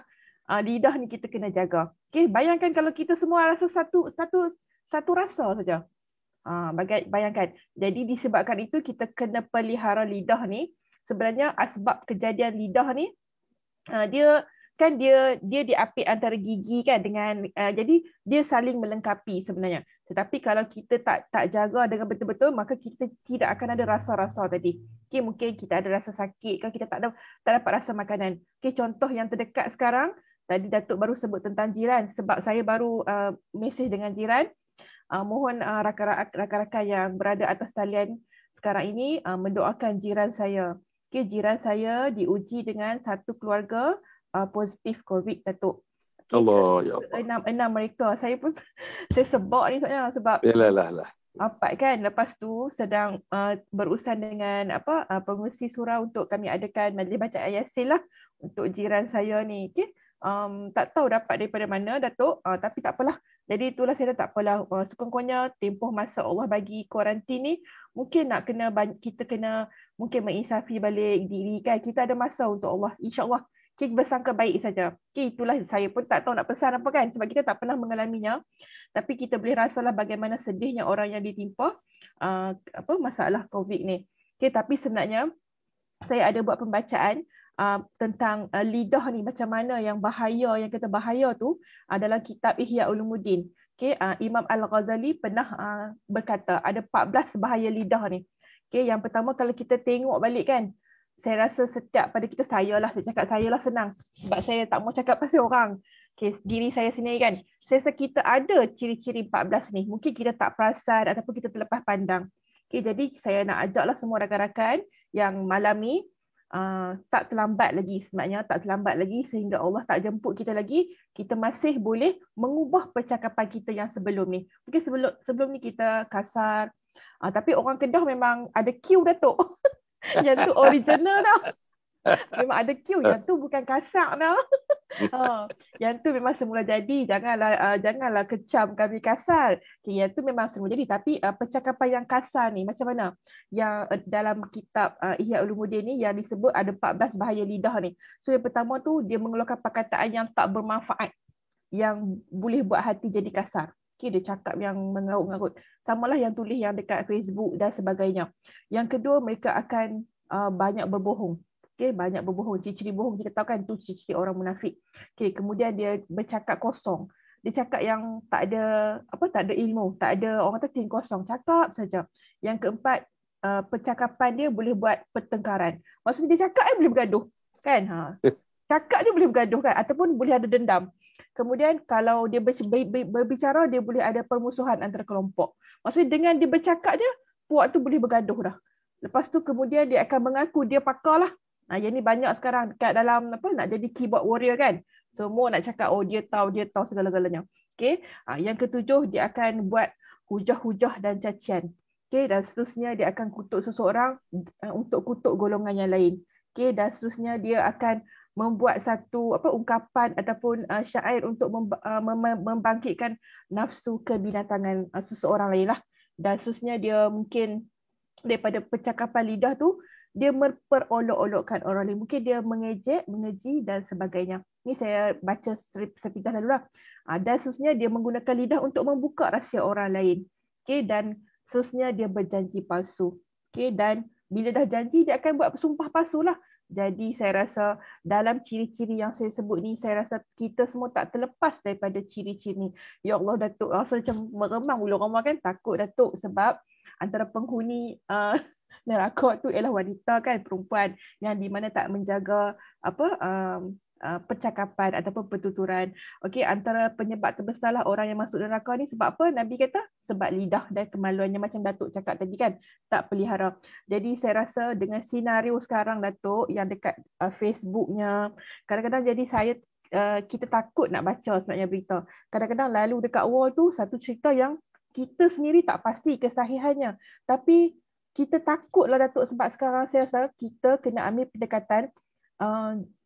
lidah ni kita kena jaga. Okay, bayangkan kalau kita semua rasa satu rasa saja. Bayangkan. Jadi disebabkan itu kita kena pelihara lidah ni. Sebenarnya asbab kejadian lidah ni dia diapit antara gigi kan dengan jadi dia saling melengkapi sebenarnya. Tetapi kalau kita tak jaga dengan betul-betul, maka kita tidak akan ada rasa-rasa tadi. Okay, mungkin kita ada rasa sakit, kalau kita tak dapat rasa makanan. Okay, contoh yang terdekat sekarang, tadi Datuk baru sebut tentang jiran. Sebab saya baru mesej dengan jiran. Mohon rakan-rakan yang berada atas talian sekarang ini mendoakan jiran saya. Okay, jiran saya diuji dengan satu keluarga positif COVID, Datuk. Okay, Allah, ya Allah. Enam mereka. Saya sebab ni soalnya sebab Yalah. Apat kan. Lepas tu sedang berurusan dengan pengurusi surau untuk kami adakan majlis bacaan Yasin lah untuk jiran saya ni. Okay. Tak tahu dapat daripada mana, Datuk, tapi tak apalah. Jadi itulah saya tak apalah. Sekurang-kurangnya tempoh masa Allah bagi kuarantin ni, mungkin kita kena mungkin menginsafi balik diri kan. Kita ada masa untuk Allah, insya-Allah. Kita bersangka baik saja. Okay, itulah saya pun tak tahu nak pesan apa kan, sebab kita tak pernah mengalaminya. Tapi kita boleh rasalah bagaimana sedihnya orang yang ditimpa masalah COVID ni. Okay, tapi sebenarnya saya ada buat pembacaan tentang lidah ni, macam mana yang kata bahaya tu dalam kitab Ihya Ulumuddin. Okay, Imam Al-Ghazali pernah berkata ada 14 bahaya lidah ni. Okay, yang pertama kalau kita tengok balik kan, saya rasa setiap pada kita, saya cakap saya lah senang sebab saya tak mau cakap pasal orang. Okay, diri saya sendiri kan, saya rasa kita ada ciri-ciri 14 ni, mungkin kita tak perasan ataupun kita terlepas pandang. Okay, jadi saya nak ajaklah semua rakan-rakan yang malam ni tak terlambat lagi, sebenarnya tak terlambat lagi sehingga Allah tak jemput kita lagi, kita masih boleh mengubah percakapan kita yang sebelum ni. Mungkin sebelum ni kita kasar, Tapi orang Kedah memang ada Q Datuk. Yang tu original dah. Memang ada Q, yang tu bukan kasar dah. Yang tu memang semula jadi. Janganlah kecam kami kasar. Yang tu memang semula jadi. Tapi percakapan yang kasar ni macam mana? Yang dalam kitab Ihya Ulumuddin ni yang disebut ada 14 bahaya lidah ni. So yang pertama tu dia mengeluarkan perkataan yang tak bermanfaat, yang boleh buat hati jadi kasar. Dia cakap yang mengarut-ngarut. Samalah yang tulis yang dekat Facebook dan sebagainya. Yang kedua, mereka akan banyak berbohong. Banyak berbohong. Ciri-ciri bohong kita tahu kan, tu ciri-ciri orang munafik. Kemudian dia bercakap kosong. Dia cakap yang tak ada ilmu, tak ada, orang kata tin kosong, cakap saja. Yang keempat, percakapan dia boleh buat pertengkaran. Maksudnya dia cakap boleh bergaduh, kan? Cakap dia boleh bergaduh kan, ataupun boleh ada dendam. Kemudian kalau dia berbicara, dia boleh ada permusuhan antara kelompok. Maksudnya dengan dia bercakap dia, puak tu boleh bergaduh dah. Lepas tu kemudian dia akan mengaku dia pakar lah. Yang ni banyak sekarang dekat dalam nak jadi keyboard warrior kan. Semua nak cakap dia tahu segala-galanya. Yang ketujuh, dia akan buat hujah-hujah dan cacian. Dan seterusnya dia akan kutuk seseorang untuk kutuk golongan yang lain. Dan seterusnya dia akan membuat satu ungkapan ataupun syair untuk membangkitkan nafsu kebinatangan seseorang lain lah. Dan seterusnya dia mungkin daripada percakapan lidah tu dia memperolok-olokkan orang lain. Mungkin dia mengejek, mengeji dan sebagainya. Ni saya baca sepintas lalu lah. Dan seterusnya dia menggunakan lidah untuk membuka rahsia orang lain. Dan seterusnya dia berjanji palsu. Dan bila dah janji dia akan buat sumpah palsu lah. Jadi saya rasa dalam ciri-ciri yang saya sebut ni, saya rasa kita semua tak terlepas daripada ciri-ciri ni. Ya Allah, Datuk rasa macam meremang bulu roma kan. Takut Datuk sebab antara penghuni neraka tu ialah wanita kan, perempuan yang di mana tak menjaga percakapan ataupun pertuturan. Antara penyebab terbesarlah orang yang masuk neraka ni sebab apa? Nabi kata sebab lidah dan kemaluannya, macam Datuk cakap tadi kan, tak pelihara. Jadi saya rasa dengan senario sekarang Datuk yang dekat Facebooknya, kadang-kadang jadi kita takut nak baca sebenarnya berita. Kadang-kadang lalu dekat wall tu satu cerita yang kita sendiri tak pasti kesahihannya. Tapi kita takutlah Datuk sebab sekarang saya rasa kita kena ambil pendekatan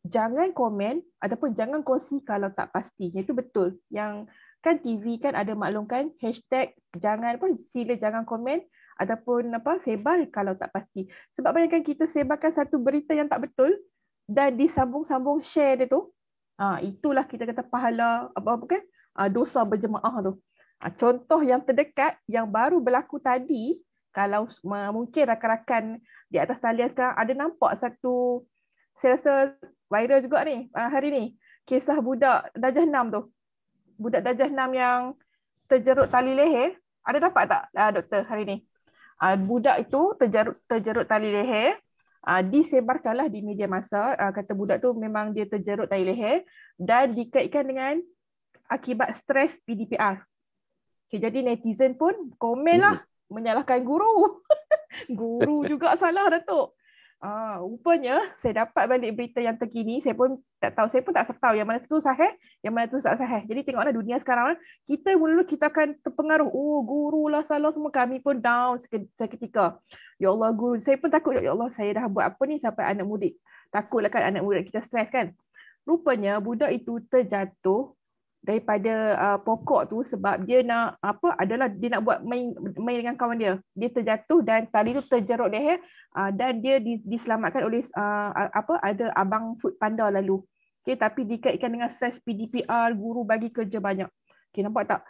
jangan komen ataupun jangan kongsi kalau tak pasti. Itu betul. Yang kan TV kan ada maklumkan hashtag sila jangan komen ataupun sebar kalau tak pasti. Sebab bayangkan kita sebarkan satu berita yang tak betul dan disambung-sambung share dia tu. Itulah kita kata pahala dosa berjemaah tu. Contoh yang terdekat yang baru berlaku tadi, kalau mungkin rakan-rakan di atas talian sekarang ada nampak satu, saya rasa viral juga ni hari ni, kisah budak darjah 6 tu. Budak darjah 6 yang terjerut tali leher. Ada dapat tak doktor hari ni? Budak itu terjerut tali leher, disebarkanlah di media masa. Kata budak tu memang dia terjerut tali leher dan dikaitkan dengan akibat stres PDPR. Jadi netizen pun komen lah menyalahkan guru. Guru juga salah Datuk. Rupanya saya dapat balik berita yang terkini, saya pun tak tahu yang mana tu sahih, yang mana tu tak sahih. Jadi tengoklah dunia sekarang, kita mula kita akan terpengaruh, guru lah salah semua, kami pun down seketika. Ya Allah guru, saya pun takut, ya Allah saya dah buat apa ni sampai anak murid. Takutlah kan anak murid kita stres kan. Rupanya budak itu terjatuh daripada pokok tu sebab dia nak dia nak buat main dengan kawan dia. Dia terjatuh dan tali tu terjerut leher dan dia diselamatkan oleh ada abang food panda lalu. Tapi dikaitkan dengan stres PDPR, guru bagi kerja banyak. Nampak tak?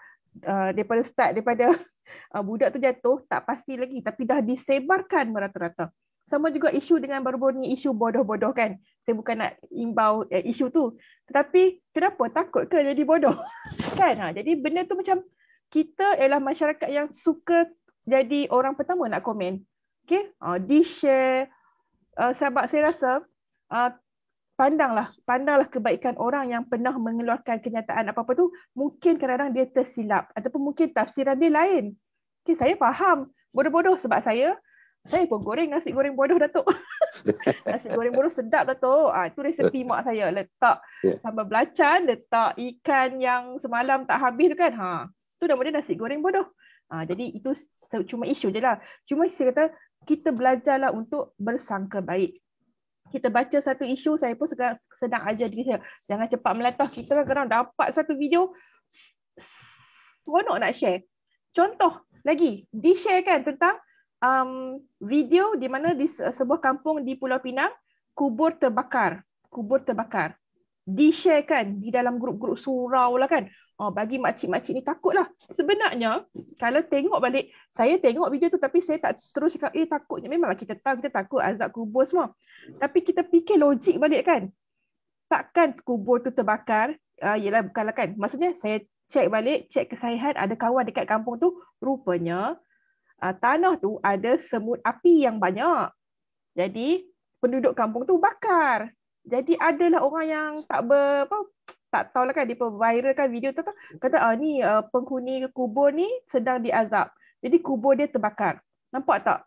Daripada budak tu jatuh tak pasti lagi tapi dah disebarkan merata-rata. Sama juga isu dengan baru-baru ni, isu bodoh-bodoh kan. Saya bukan nak imbau isu tu. Tetapi kenapa takut ke jadi bodoh? Kan? Jadi benda tu macam kita ialah masyarakat yang suka jadi orang pertama nak komen. Di-share. Sebab saya rasa pandanglah kebaikan orang yang pernah mengeluarkan kenyataan apa-apa tu. Mungkin kadang-kadang dia tersilap ataupun mungkin tafsiran dia lain. Saya faham bodoh-bodoh sebab saya pun goreng nasi goreng bodoh Datuk. Nasi goreng bodoh sedap Datuk. Itu resepi mak saya. Letak sambal belacan, letak ikan yang semalam tak habis tu kan. Tu nama dia nasi goreng bodoh. Jadi itu cuma isu je lah. Cuma saya kata kita belajarlah untuk bersangka baik. Kita baca satu isu, saya pun sedang ajar diri saya, jangan cepat melatah. Kita kadang-kadang dapat satu video, seronok nak share. Contoh lagi, di-sharekan tentang video di mana di sebuah kampung di Pulau Pinang, kubur terbakar. Di-sharekan di dalam grup-grup surau lah kan. Bagi makcik-makcik ni takut lah. Sebenarnya, kalau tengok balik, saya tengok video tu tapi saya tak terus cakap, takutnya. Memanglah kita tahu, kita takut azab kubur semua. Tapi kita fikir logik balik kan. Takkan kubur tu terbakar, yelah bukanlah kan. Maksudnya saya cek balik, cek kesahihan, ada kawan dekat kampung tu, rupanya tanah tu ada semut api yang banyak. Jadi, penduduk kampung tu bakar. Jadi adalah orang yang tak tahulah kan, dia viralkan video tu kata ni penghuni kubur ni sedang diazab. Jadi kubur dia terbakar. Nampak tak?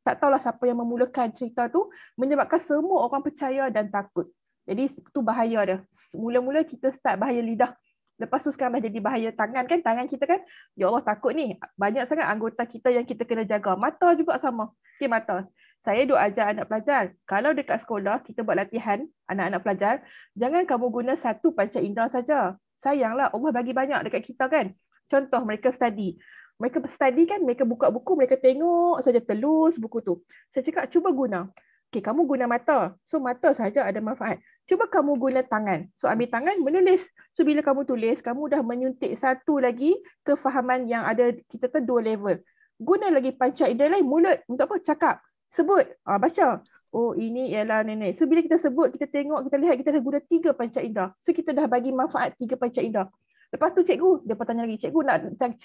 Tak tahulah siapa yang memulakan cerita tu, menyebabkan semua orang percaya dan takut. Jadi tu bahaya dia. Mula-mula kita start bahaya lidah. Lepas tu sekarang dah jadi bahaya tangan kan. Tangan kita kan, ya Allah takut ni. Banyak sangat anggota kita yang kita kena jaga. Mata juga sama. Okay, mata. Saya duk ajar anak pelajar. Kalau dekat sekolah kita buat latihan anak-anak pelajar, jangan kamu guna satu panca indera saja. Sayanglah Allah bagi banyak dekat kita kan. Contoh mereka study. Mereka study kan, mereka buka buku, mereka tengok saja telus buku tu. Saya cakap cuba guna. Okay, kamu guna mata. So mata saja ada manfaat. Cuba kamu guna tangan. So ambil tangan, menulis. So bila kamu tulis, kamu dah menyuntik satu lagi kefahaman yang ada, kita tu 2 level. Guna lagi panca indera lain, mulut. Untuk apa? Cakap. Sebut, baca. Oh ini ialah nenek. So bila kita sebut, kita tengok, kita lihat, kita dah guna 3 panca indera. So kita dah bagi manfaat 3 panca indera. Lepas tu cikgu, dia bertanya lagi, cikgu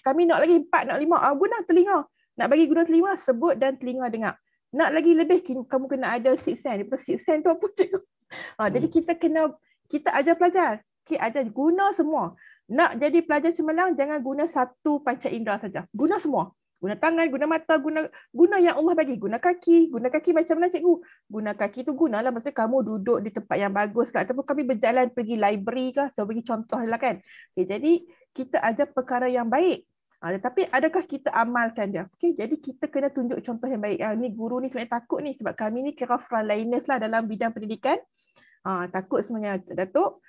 kami nak lagi 4, nak 5. Guna telinga. Nak bagi guna telinga, sebut dan telinga dengar. Nak lagi lebih, kamu kena ada sixth sense. Daripada sixth sense tu apa cikgu? Jadi kita ajar pelajar. Ajar guna semua. Nak jadi pelajar cemerlang, jangan guna satu panca indera saja. Guna semua. Guna tangan, guna mata, guna yang Allah bagi. Guna kaki macam mana cikgu? Guna kaki tu gunalah, maksudnya kamu duduk di tempat yang bagus ke, ataupun kami berjalan pergi library ke, so bagi contoh lah kan. Okay, jadi kita ajar perkara yang baik. Tetapi adakah kita amalkan dia? Okay, jadi kita kena tunjuk contoh yang baik. Ni guru ni sebenarnya takut ni, sebab kami ni kira frontliners lah dalam bidang pendidikan. Takut sebenarnya Datuk.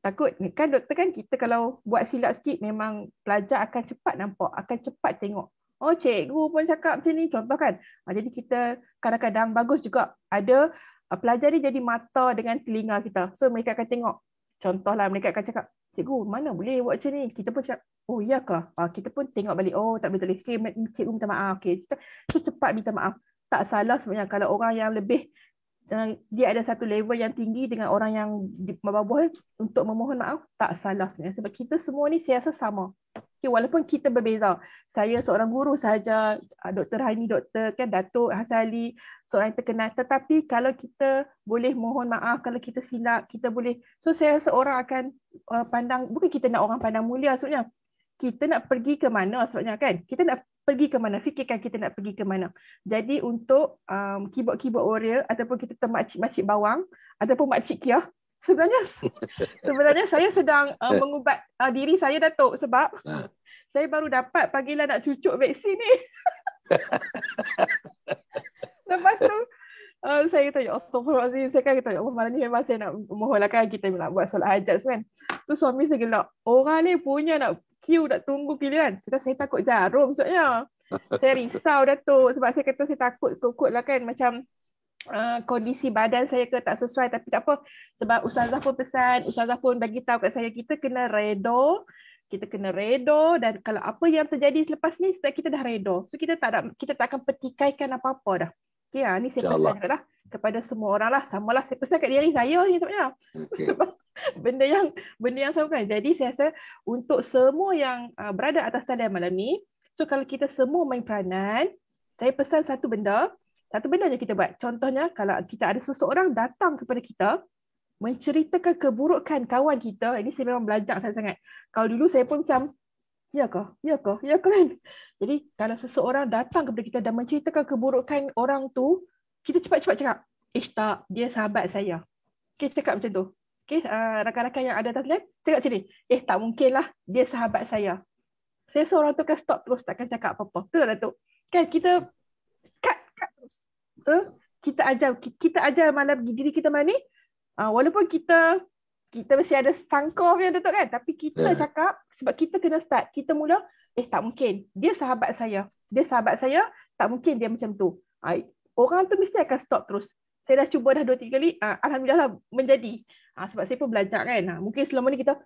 Takut ni kan doktor kan, kita kalau buat silap sikit memang pelajar akan cepat nampak, akan cepat tengok. Oh cikgu pun cakap macam ni, contoh kan. Jadi kita kadang-kadang bagus juga ada pelajar ni jadi mata dengan telinga kita. So mereka akan tengok. Contohlah mereka akan cakap, cikgu mana boleh buat macam ni? Kita pun cakap, oh iya ke? Kita pun tengok balik, oh tak boleh tulis. Okay, cikgu minta maaf. Okay. So cepat minta maaf. Tak salah sebenarnya kalau orang yang lebih, dia ada satu level yang tinggi dengan orang yang di bawah untuk memohon maaf, tak salah sebenarnya. Sebab kita semua ni saya rasa sama. Okay, walaupun kita berbeza. Saya seorang guru sahaja, Dr. Hani, Dr. kan, Datuk Hasali, seorang yang terkenal. Tetapi kalau kita boleh mohon maaf, kalau kita silap, kita boleh. So saya rasa orang akan pandang, bukan kita nak orang pandang mulia sebenarnya. Kita nak pergi ke mana sebenarnya kan? Kita nak pergi ke mana? Fikirkan kita nak pergi ke mana. Jadi untuk keyboard warrior ataupun kita makcik-makcik bawang ataupun makcik Kia, sebenarnya saya sedang mengubat diri saya Datuk, sebab saya baru dapat panggilan nak cucuk vaksin ni. Lepas tu saya kata, ya Astaghfirullahaladzim, saya kan kata, ya Allah, malam ni memang saya nak mohonlah kan, kita nak buat solat hajat kan. Tu suami saya gelak, orang ni punya nak queue, nak tunggu giliran. Saya takut jarum maksudnya. Saya risau Datuk, sebab saya kata saya takut kot lah kan, macam kondisi badan saya ke tak sesuai. Tapi tak apa, sebab ustazah pun pesan, ustazah pun bagi tahu kat saya, kita kena redha, dan kalau apa yang terjadi selepas ni, sebab kita dah redha, so kita tak akan petikaikan apa-apa dah. Okay, ni saya pesan dah kepada semua orang lah. Samalah saya pesan kat diri saya ni sebenarnya. Okay. Sebab benda yang sama kan. Jadi saya rasa untuk semua yang berada atas talian malam ni, so kalau kita semua main peranan, saya pesan satu benda je kita buat. Contohnya, kalau kita ada seseorang datang kepada kita menceritakan keburukan kawan kita, ini saya memang belajar sangat-sangat. Kalau dulu saya pun macam, ya kan? Jadi kalau seseorang datang kepada kita dan menceritakan keburukan orang tu, kita cepat-cepat cakap, tak, dia sahabat saya. Okay, cakap macam tu. Okay, rakan-rakan yang ada atas live, cakap macam ni, tak mungkin lah, dia sahabat saya. saya seorang tu kan stop terus, takkan cakap apa-apa. Betul tak Datuk? Kan kita cut terus. So kita ajar malam diri kita mana ni, walaupun kita mesti ada sangka punya Datuk kan, tapi kita cakap sebab kita kena start. Kita mula tak mungkin dia sahabat saya, tak mungkin dia macam tu. Orang tu mesti akan stop terus. Saya dah cuba dah 2-3 kali, alhamdulillah menjadi. Sebab saya pun belajar kan. Mungkin selama ni kita,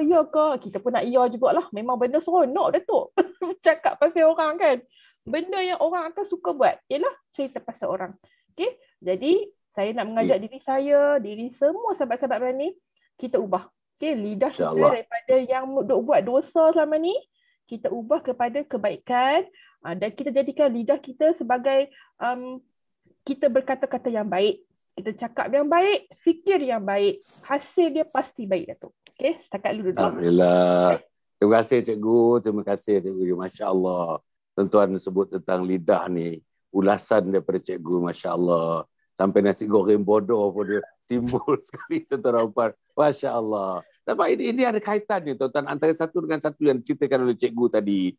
ya ke, kita pun nak ya jugalah. Memang benda seronok Datuk. Cakap pasal orang kan. Benda yang orang akan suka buat ialah cerita pasal orang. Okay? Jadi saya nak mengajak diri semua sahabat-sahabat berani, kita ubah. Okay? Lidah kita daripada yang buat dosa selama ni, kita ubah kepada kebaikan. Dan kita jadikan lidah kita sebagai kita berkata-kata yang baik, kita cakap yang baik, fikir yang baik, hasil dia pasti baik Datuk. Okey, setakat dulu. Alhamdulillah. Terima kasih Cikgu, terima kasih Cikgu. Masya-Allah. Tuan-tuan sebut tentang lidah ni, ulasan daripada Cikgu, masya-Allah. Sampai nasi goreng bodoh pun dia timbul sekali tuan-tuan. Masya-Allah. Sebab ini ada kaitannya tuan-tuan antara satu dengan satu yang diceritakan oleh Cikgu tadi.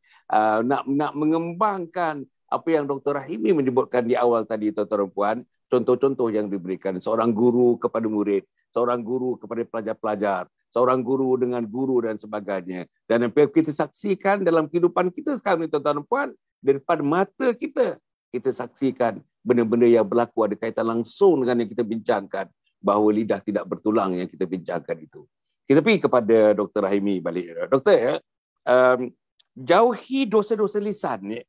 Nak mengembangkan apa yang Dr. Rahimi menyebutkan di awal tadi tuan-tuan dan puan, contoh-contoh yang diberikan seorang guru kepada murid, seorang guru kepada pelajar-pelajar, seorang guru dengan guru dan sebagainya. Dan apa yang kita saksikan dalam kehidupan kita sekarang ni tuan-tuan dan puan, daripada mata kita saksikan benda-benda yang berlaku ada kaitan langsung dengan yang kita bincangkan, bahawa lidah tidak bertulang yang kita bincangkan itu. Kita pergi kepada Dr. Rahimi balik. Doktor, jauhi dosa-dosa lisan ni.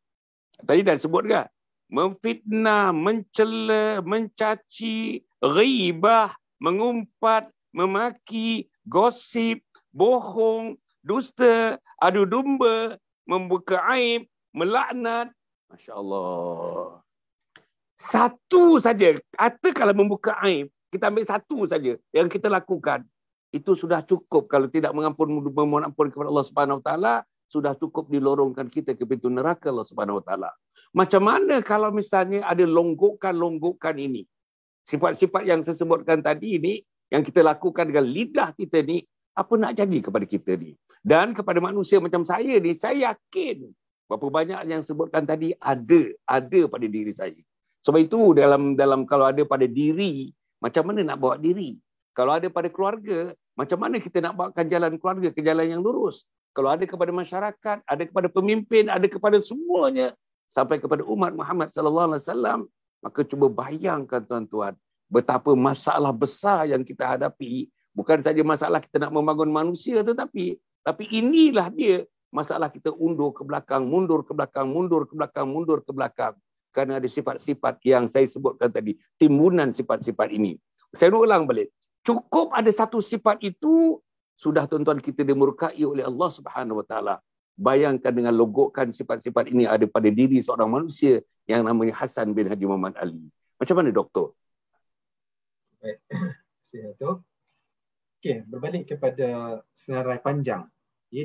Tadi dah sebut kan? Memfitnah, mencela, mencaci, ghibah, mengumpat, memaki, gosip, bohong, dusta, adu domba, membuka aib, melaknat. Masya Allah. Satu saja. Kata kalau membuka aib, kita ambil satu saja yang kita lakukan. Itu sudah cukup. Kalau tidak memohon ampun kepada Allah Subhanahu Wa Taala, sudah cukup dilorongkan kita ke pintu neraka Allah Subhanahu Wa Taala. Macam mana kalau misalnya ada longgokan ini? Sifat-sifat yang saya sebutkan tadi ini, yang kita lakukan dengan lidah kita ni, apa nak jadi kepada kita ni? Dan kepada manusia macam saya ni, saya yakin berapa banyak yang sebutkan tadi ada pada diri saya. Sebab itu dalam kalau ada pada diri, macam mana nak bawa diri? Kalau ada pada keluarga, macam mana kita nak bawakan jalan keluarga ke jalan yang lurus? Kalau ada kepada masyarakat, ada kepada pemimpin, ada kepada semuanya, sampai kepada umat Muhammad sallallahu alaihi wasallam, maka cuba bayangkan tuan-tuan, betapa masalah besar yang kita hadapi, bukan saja masalah kita nak membangun manusia, tetapi inilah dia masalah kita mundur ke belakang, kerana ada sifat-sifat yang saya sebutkan tadi, timbunan sifat-sifat ini. Saya ulang balik. Cukup ada satu sifat itu, sudah tuan-tuan kita dimurkai oleh Allah Subhanahu Wa Taala. Bayangkan dengan logokkan sifat-sifat ini ada pada diri seorang manusia yang namanya Hasan bin Haji Muhammad Ali. Macam mana doktor? Baik, terima kasih. Okey, berbalik kepada senarai panjang,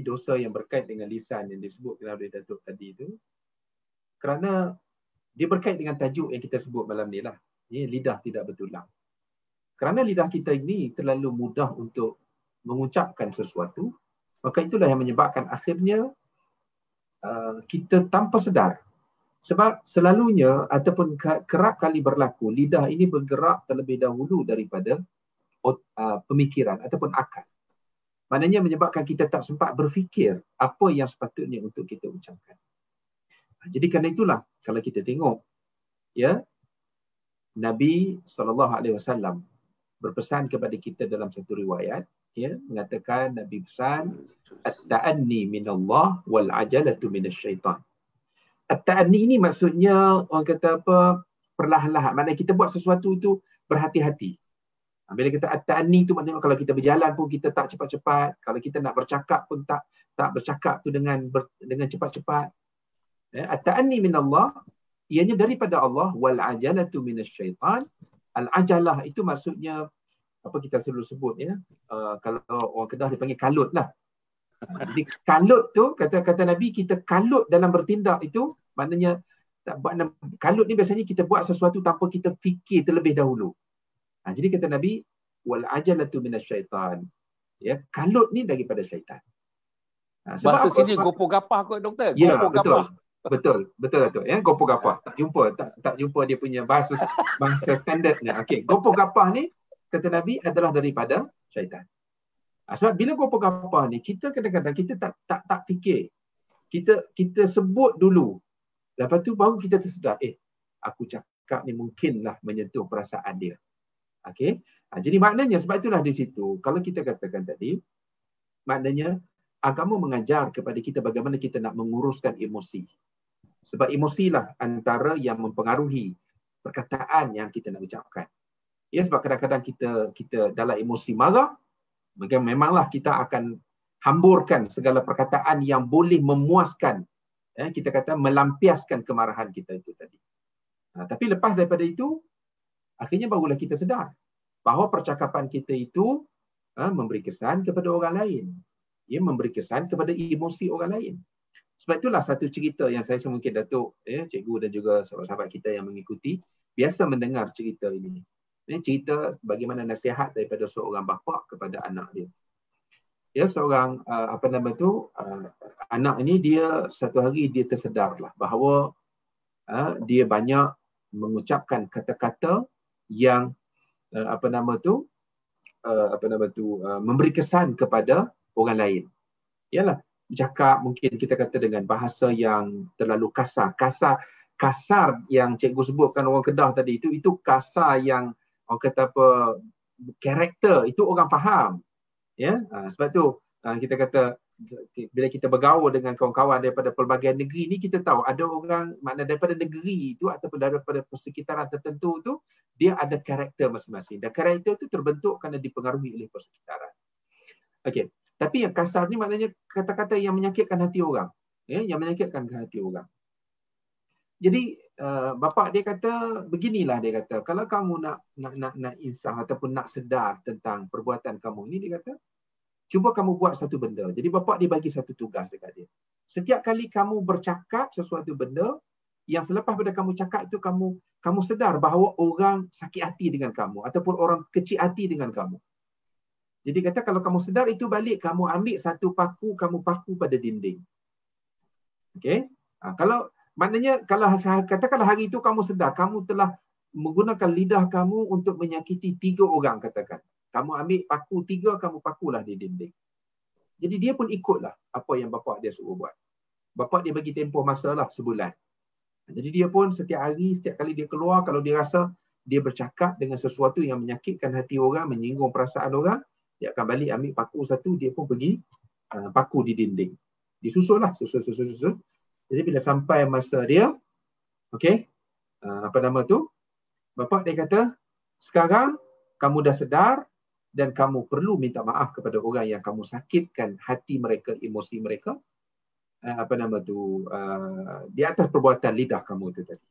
dosa yang berkait dengan lisan yang disebutkan oleh Datuk tadi itu, kerana dia berkait dengan tajuk yang kita sebut malam ni lah, lidah tidak bertulang. Kerana lidah kita ini terlalu mudah untuk mengucapkan sesuatu, maka itulah yang menyebabkan akhirnya kita tanpa sedar. Sebab selalunya ataupun kerap kali berlaku, lidah ini bergerak terlebih dahulu daripada pemikiran ataupun akal. Maknanya menyebabkan kita tak sempat berfikir apa yang sepatutnya untuk kita ucapkan. Jadi kerana itulah, kalau kita tengok, Nabi SAW berpesan kepada kita dalam satu riwayat, mengatakan Nabi pesan, at-ta'anni minallah wal ajalatu minasyaitan. At-ta'anni ini maksudnya orang kata apa, perlahan-lahan. Maknanya kita buat sesuatu itu berhati-hati. Bila kita at-ta'anni itu maknanya kalau kita berjalan pun kita tak cepat-cepat, kalau kita nak bercakap pun tak bercakap tu dengan cepat-cepat. At-ta'anni minallah, ianya daripada Allah, wal ajalatu minasyaitan. Al-ajalah itu maksudnya apa kita selalu sebut, kalau orang Kedah dia panggil kalut lah. Jadi kalut tu, kata Nabi, kita kalut dalam bertindak itu, maknanya kalut ni biasanya kita buat sesuatu tanpa kita fikir terlebih dahulu. Jadi kata Nabi, wal ajalatu minasyaitan. Kalut ni daripada syaitan. Sebab Bahasa apa? sini Sebab, gopo gapah kot doktor. ya, Gopo betul. gapah. Betul Datuk. Ya, gopo gapah. Tak jumpa dia punya bahasa standardnya. Okey, gopo gapah ni kata Nabi adalah daripada syaitan. Sebab bila gopo gapah ni kita kadang-kadang kita tak fikir. Kita sebut dulu. Lepas tu baru kita tersedar, aku cakap ni mungkinlah menyentuh perasaan dia. Okey. Jadi maknanya sebab itulah di situ kalau kita katakan tadi maknanya agama mengajar kepada kita bagaimana kita nak menguruskan emosi. Sebab emosilah antara yang mempengaruhi perkataan yang kita nak ucapkan. Ya, sebab kadang-kadang kita dalam emosi marah, maka memanglah kita akan hamburkan segala perkataan yang boleh memuaskan, kita kata melampiaskan kemarahan kita itu tadi. Tapi lepas daripada itu, akhirnya barulah kita sedar bahawa percakapan kita itu memberi kesan kepada orang lain. Ia memberi kesan kepada emosi orang lain. Sebab itulah satu cerita yang saya mungkin Datuk, cikgu dan juga sahabat-sahabat kita yang mengikuti, biasa mendengar cerita ini. Ini cerita bagaimana nasihat daripada seorang bapa kepada anak dia. Ya, seorang anak ini dia satu hari dia tersedarlah bahawa dia banyak mengucapkan kata-kata yang memberi kesan kepada orang lain. Yalah, bercakap mungkin kita kata dengan bahasa yang terlalu kasar yang cikgu sebutkan orang Kedah tadi itu kasar yang orang kata apa, karakter itu orang faham. Ya, sebab tu kita kata bila kita bergaul dengan kawan-kawan daripada pelbagai negeri ni, kita tahu ada orang makna daripada negeri itu ataupun daripada persekitaran tertentu tu dia ada karakter masing-masing. Dan karakter itu terbentuk kerana dipengaruhi oleh persekitaran. Okey. Tapi yang kasar ni maknanya kata-kata yang menyakitkan hati orang. Yang menyakitkan hati orang. Jadi bapa dia kata beginilah, dia kata kalau kamu nak insaf ataupun nak sedar tentang perbuatan kamu ni, dia kata cuba kamu buat satu benda. Jadi bapa dia bagi satu tugas dekat dia. Setiap kali kamu bercakap sesuatu benda yang selepas pada kamu cakap itu kamu sedar bahawa orang sakit hati dengan kamu ataupun orang kecil hati dengan kamu. Jadi kata kalau kamu sedar itu balik, kamu ambil satu paku, kamu paku pada dinding. Okey? Maknanya kalau hari itu kamu sedar, kamu telah menggunakan lidah kamu untuk menyakiti 3 orang, katakan. Kamu ambil paku 3, kamu pakulah di dinding. Jadi dia pun ikutlah apa yang bapa dia suruh buat. Bapa dia bagi tempoh masa lah sebulan. Jadi dia pun setiap hari, setiap kali dia keluar, kalau dia rasa dia bercakap dengan sesuatu yang menyakitkan hati orang, menyinggung perasaan orang, dia akan balik ambil paku satu, dia pun pergi paku di dinding. Disusul. Jadi bila sampai masa dia, okey, bapa dia kata, sekarang kamu dah sedar dan kamu perlu minta maaf kepada orang yang kamu sakitkan hati mereka, emosi mereka, di atas perbuatan lidah kamu itu tadi.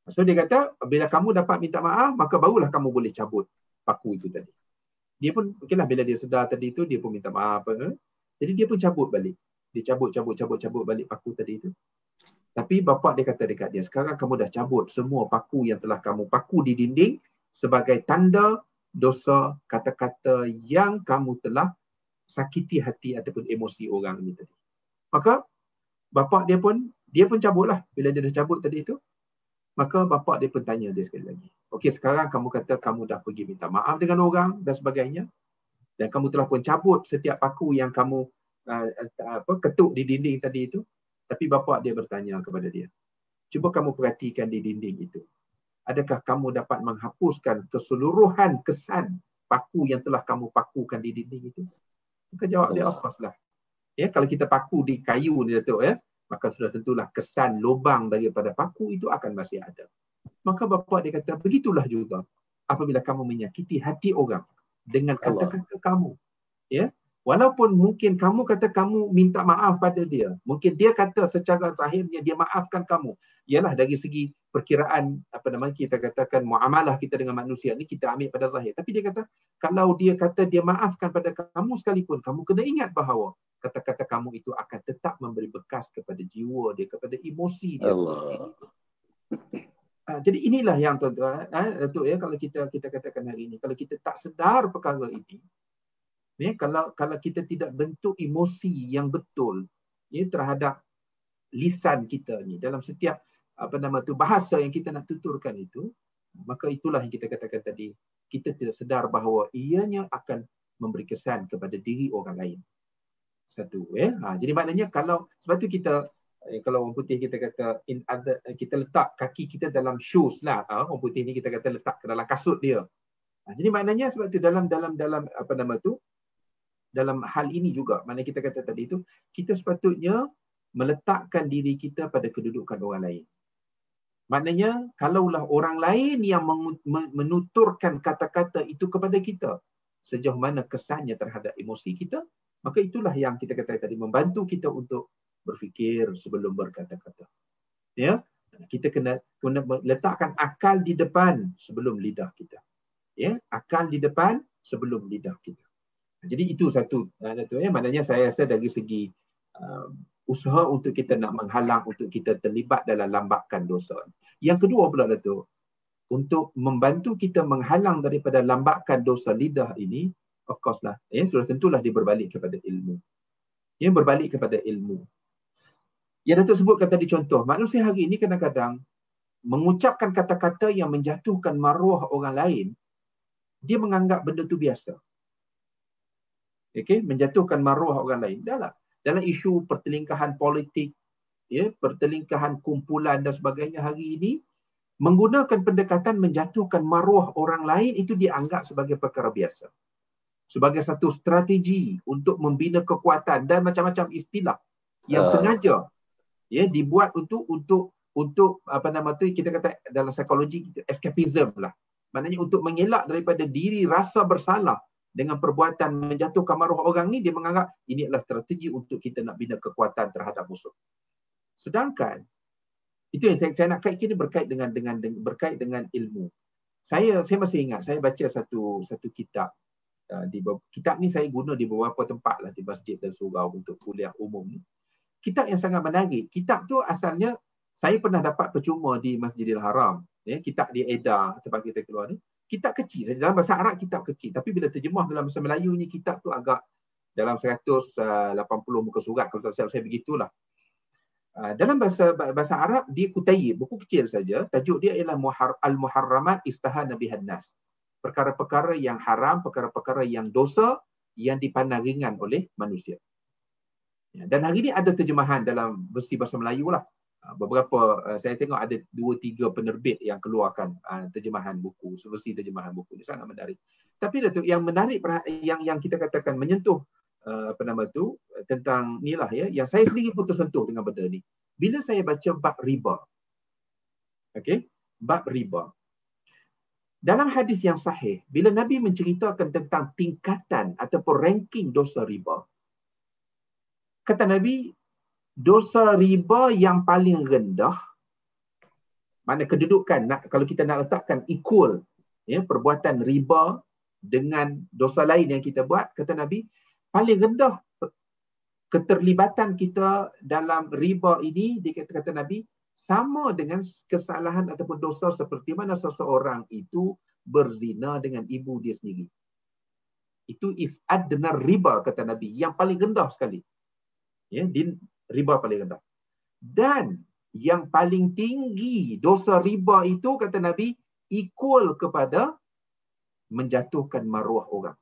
So dia kata, bila kamu dapat minta maaf, maka barulah kamu boleh cabut paku itu tadi. Dia pun, okeylah, bila dia sedar tadi itu, dia pun minta maaf. Jadi dia pun cabut balik. Dia cabut balik paku tadi itu. Tapi bapa dia kata dekat dia, sekarang kamu dah cabut semua paku yang telah kamu paku di dinding sebagai tanda dosa kata-kata yang kamu telah sakiti hati ataupun emosi orang ini tadi. Maka bapa dia pun cabutlah. Bila dia dah cabut tadi itu, maka bapa dia pun tanya dia sekali lagi. Okey, sekarang kamu kata kamu dah pergi minta maaf dengan orang dan sebagainya, dan kamu telah pun cabut setiap paku yang kamu ketuk di dinding tadi itu. Tapi bapa dia bertanya kepada dia, cuba kamu perhatikan di dinding itu. Adakah kamu dapat menghapuskan keseluruhan kesan paku yang telah kamu pakukan di dinding itu? Maka jawab dia, of course lah. Ya, kalau kita paku di kayu ni Datuk, maka sudah tentulah kesan lubang daripada paku itu akan masih ada. Maka bapa dia kata, begitulah juga apabila kamu menyakiti hati orang dengan kata-kata kamu. Ya, walaupun mungkin kamu kata kamu minta maaf pada dia, mungkin dia kata secara zahirnya dia maafkan kamu. Ialah dari segi perkiraan kita katakan muamalah kita dengan manusia ni kita ambil pada zahir. Tapi dia kata kalau dia kata dia maafkan pada kamu sekalipun, kamu kena ingat bahawa kata-kata kamu itu akan tetap memberi bekas kepada jiwa dia, kepada emosi dia. Allah. Jadi inilah yang tuan-tuan, kalau kita katakan hari ini, kalau kita tak sedar perkara ini, Ya, kalau kita tidak bentuk emosi yang betul ya terhadap lisan kita ni dalam setiap bahasa yang kita nak tuturkan itu, maka itulah yang kita katakan tadi, kita tidak sedar bahawa ianya akan memberi kesan kepada diri orang lain. Satu jadi maknanya sebab tu kita kalau orang putih kita kata kita letak kaki kita dalam shoes lah, orang putih ni kita kata letak ke dalam kasut dia. Jadi maknanya sebab tu dalam dalam hal ini juga, mana kita kata tadi itu, kita sepatutnya meletakkan diri kita pada kedudukan orang lain. Maknanya, kalaulah orang lain yang menuturkan kata-kata itu kepada kita, sejauh mana kesannya terhadap emosi kita, maka itulah yang kita kata tadi, membantu kita untuk berfikir sebelum berkata-kata. Ya, kita kena letakkan akal di depan sebelum lidah kita. Ya, akal di depan sebelum lidah kita. Jadi itu satu maknanya saya rasa dari segi usaha untuk kita nak menghalang untuk kita terlibat dalam lambakan dosa. Yang kedua pula Datuk, untuk membantu kita menghalang daripada lambakan dosa lidah ini, of course lah, sudah tentulah dia berbalik kepada ilmu. Berbalik kepada ilmu. Yang Datuk sebutkan tadi contoh, manusia hari ini kadang-kadang mengucapkan kata-kata yang menjatuhkan maruah orang lain, dia menganggap benda tu biasa. Menjatuhkan maruah orang lain. Dalam isu pertelingkahan politik, pertelingkahan kumpulan dan sebagainya hari ini, menggunakan pendekatan menjatuhkan maruah orang lain itu dianggap sebagai perkara biasa. Sebagai satu strategi untuk membina kekuatan dan macam-macam istilah yang sengaja dibuat untuk kita kata dalam psikologi escapism lah. Maknanya untuk mengelak daripada diri rasa bersalah dengan perbuatan menjatuhkan maruah orang ni, dia menganggap ini adalah strategi untuk kita nak bina kekuatan terhadap musuh. Sedangkan itu yang saya nak kaitkan, ini berkait dengan ilmu. Saya masih ingat saya baca satu kitab. Kitab ni saya guna di beberapa tempat lah, di masjid dan surau untuk kuliah umum. Kitab yang sangat menarik. Kitab tu asalnya saya pernah dapat percuma di Masjidil Haram. Kitab diedar sebab kita keluar ni. Kitab kecil, dalam bahasa Arab kitab kecil. Tapi bila terjemah dalam bahasa Melayu ni, kitab tu agak dalam 180 muka surat, kalau tak salah saya begitulah. Dalam bahasa Arab, dia Kutayyib, buku kecil saja. Tajuk dia ialah Al-Muharramat Istahana Bihan Nas. Perkara-perkara yang haram, perkara-perkara yang dosa, yang dipandang ringan oleh manusia. Dan hari ini ada terjemahan dalam versi bahasa Melayu lah. Beberapa saya tengok ada 2-3 penerbit yang keluarkan terjemahan buku, versi terjemahan buku ini sangat menarik. Tapi Datuk, yang menarik yang kita katakan menyentuh tentang inilah yang saya sendiri pun tersentuh dengan benda ni. Bila saya baca bab riba. Bab riba. Dalam hadis yang sahih, bila Nabi menceritakan tentang tingkatan ataupun ranking dosa riba, kata Nabi, dosa riba yang paling rendah, mana kedudukan, kalau kita nak letakkan equal perbuatan riba dengan dosa lain yang kita buat, kata Nabi, paling rendah keterlibatan kita dalam riba ini, kata Nabi, sama dengan kesalahan ataupun dosa seperti mana seseorang itu berzina dengan ibu dia sendiri. Itu is adna riba, kata Nabi, yang paling rendah sekali. Riba paling rendah. Dan yang paling tinggi dosa riba itu, kata Nabi, equal kepada menjatuhkan maruah orang.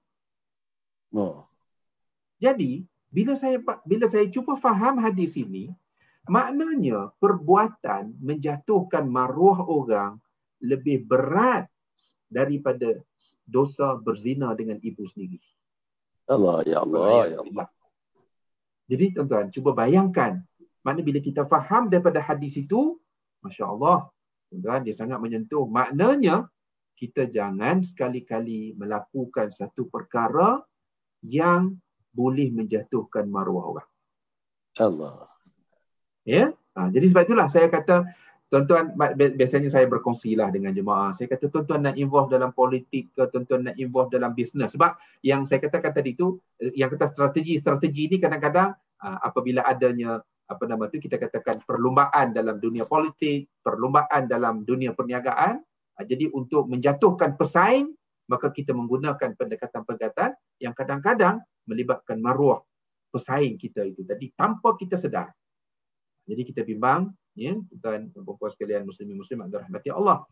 Jadi, bila saya cuba faham hadis ini, maknanya perbuatan menjatuhkan maruah orang lebih berat daripada dosa berzina dengan ibu sendiri. Allah, ya Allah, ya Allah. Jadi tuan-tuan, cuba bayangkan, mana bila kita faham daripada hadis itu, Masya Allah, tuan-tuan, dia sangat menyentuh. Maknanya, kita jangan sekali-kali melakukan satu perkara yang boleh menjatuhkan maruah orang. Allah. Jadi sebab itulah saya kata, tuan-tuan, biasanya saya berkongsilah dengan jemaah. Saya kata, tuan-tuan nak involve dalam politik ke, tuan-tuan nak involve dalam bisnes. Sebab yang saya katakan tadi itu, yang kata strategi ini kadang-kadang apabila adanya kita katakan perlumbaan dalam dunia politik, perlumbaan dalam dunia perniagaan, jadi untuk menjatuhkan pesaing, maka kita menggunakan pendekatan-pendekatan yang kadang-kadang melibatkan maruah pesaing kita itu tadi tanpa kita sedar. Jadi kita bimbang, ya, tuan dan puan sekalian muslimin-muslimat dirahmati Allah.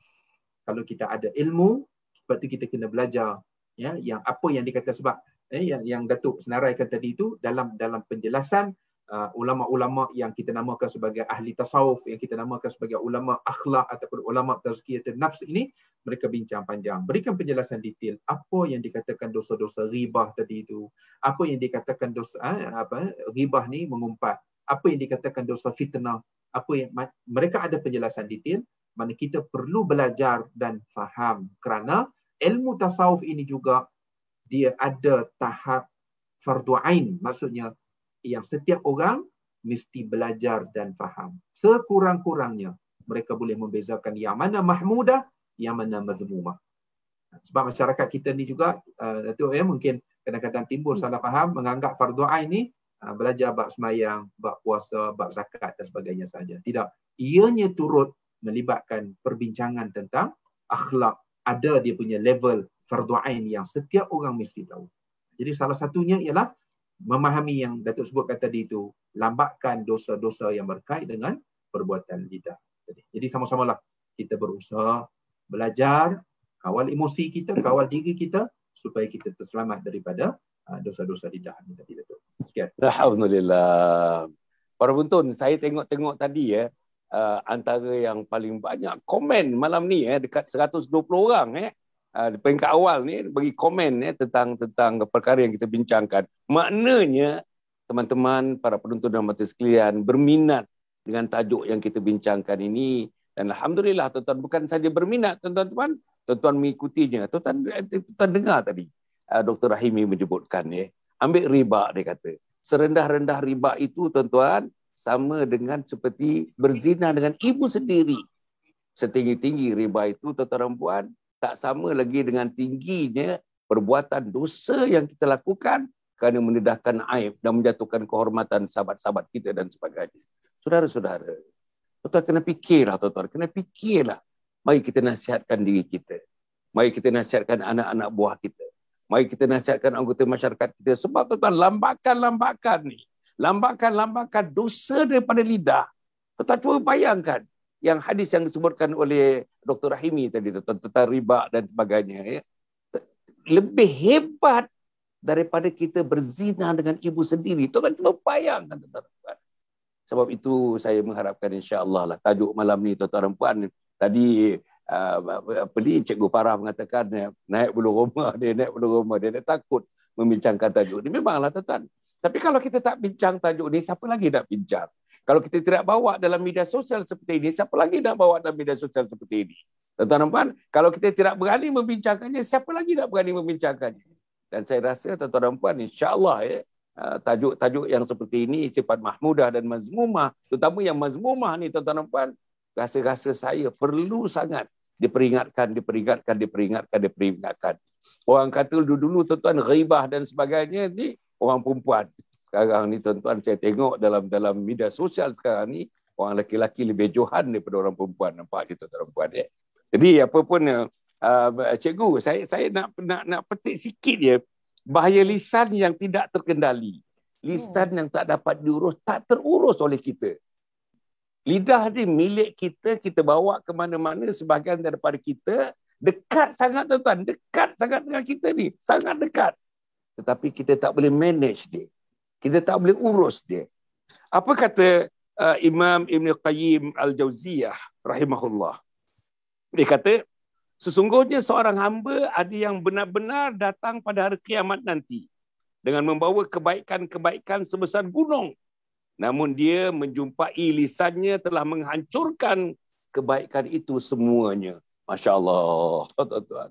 Kalau kita ada ilmu, sebab itu kita kena belajar, ya, yang apa yang dikata sebab yang Datuk senaraikan tadi itu dalam penjelasan ulama-ulama yang kita namakan sebagai ahli tasawuf, yang kita namakan sebagai ulama akhlak ataupun ulama tazkiyatun nafs ini, mereka bincang panjang, berikan penjelasan detail apa yang dikatakan dosa-dosa ghibah tadi itu, apa yang dikatakan dosa ghibah ni mengumpat, apa yang dikatakan dosa fitnah, apa yang mereka ada penjelasan detail. Mana kita perlu belajar dan faham, kerana ilmu tasawuf ini juga dia ada tahap fardu ain, maksudnya yang setiap orang mesti belajar dan faham. Sekurang-kurangnya mereka boleh membezakan yang mana mahmudah, yang mana mazmumah. Sebab masyarakat kita ni juga Datuk, mungkin kadang-kadang timbul salah faham, menganggap fardu ain ni belajar bab semayang, bab puasa, bab zakat dan sebagainya saja. Tidak, ianya turut melibatkan perbincangan tentang akhlak. Ada dia punya level fardu ain yang setiap orang mesti tahu. Jadi salah satunya ialah memahami yang Datuk sebutkan tadi itu, lambatkan dosa-dosa yang berkait dengan perbuatan lidah. Jadi sama-samalah kita berusaha belajar, kawal emosi kita, kawal diri kita supaya kita terselamat daripada dosa-dosa lidah ini tadi, Datuk. Sekian. Alhamdulillah. Para penonton, saya tengok tadi antara yang paling banyak komen malam ni dekat 120 orang di peringkat awal ni bagi komen tentang perkara yang kita bincangkan. Maknanya teman-teman para penonton dan mata sekalian berminat dengan tajuk yang kita bincangkan ini, dan alhamdulillah tuan-tuan bukan saja berminat tuan-tuan, tuan-tuan mengikutinya. Tuan-tuan dengar tadi Dr. Rahimi menyebutkan ambil riba, dia kata. Serendah-rendah riba itu tuan-tuan sama dengan seperti berzina dengan ibu sendiri. Setinggi-tinggi riba itu tuan-tuan dan puan tak sama lagi dengan tingginya perbuatan dosa yang kita lakukan kerana menedahkan aib dan menjatuhkan kehormatan sahabat-sahabat kita dan sebagainya. Saudara-saudara, tuan-tuan kena fikirlah, tuan-tuan kena fikirlah. Mari kita nasihatkan diri kita. Mari kita nasihatkan anak-anak buah kita. Mari kita nasihatkan anggota masyarakat kita. Sebab tuan-tuan, lambakan ni. Lambakan dosa daripada lidah. Tuan-tuan cuba bayangkan yang hadis yang disebutkan oleh Dr. Rahimi tadi tentang riba dan sebagainya. Lebih hebat daripada kita berzina dengan ibu sendiri. Tuan-tuan cuba bayangkan, tuan-tuan. Sebab itu saya mengharapkan insya-Allah lah tajuk malam ni, tuan-tuan dan puan. Tadi Cikgu Farah mengatakan naik bulu roma dia takut membincangkan tajuk ni. Memanglah tuan-tuan. Tapi kalau kita tak bincang tajuk ni, siapa lagi nak bincang? Kalau kita tidak bawa dalam media sosial seperti ini, siapa lagi nak bawa dalam media sosial seperti ini? Tuan-tuan dan puan, kalau kita tidak berani membincangkannya, siapa lagi nak berani membincangkannya? Dan saya rasa tuan-tuan dan puan, insya-Allah tajuk-tajuk yang seperti ini sifat mahmudah dan mazmumah, terutama yang mazmumah ni tuan-tuan dan puan, rasa-rasa saya perlu sangat diperingatkan. Orang kata dulu tuan-tuan ghibah dan sebagainya ni orang perempuan. Sekarang ni tuan-tuan saya tengok dalam media sosial sekarang ni orang lelaki lebih johan daripada orang perempuan, nampak gitu tuan-tuan puan. Jadi apa pun cikgu, saya nak petik sikit je bahaya lisan yang tidak terkendali. Lisan yang tak dapat diurus, tak terurus oleh kita. Lidah ni milik kita, kita bawa ke mana-mana, sebahagian daripada kita dekat sangat tuan-tuan, dekat sangat dengan kita ni, sangat dekat. Tetapi kita tak boleh manage dia. Kita tak boleh urus dia. Apa kata Imam Ibn Qayyim Al-Jauziyah rahimahullah? Dia kata, sesungguhnya seorang hamba ada yang benar-benar datang pada hari kiamat nanti dengan membawa kebaikan-kebaikan sebesar gunung. Namun dia menjumpai lisannya telah menghancurkan kebaikan itu semuanya. Masya Allah. Tuan-tuan.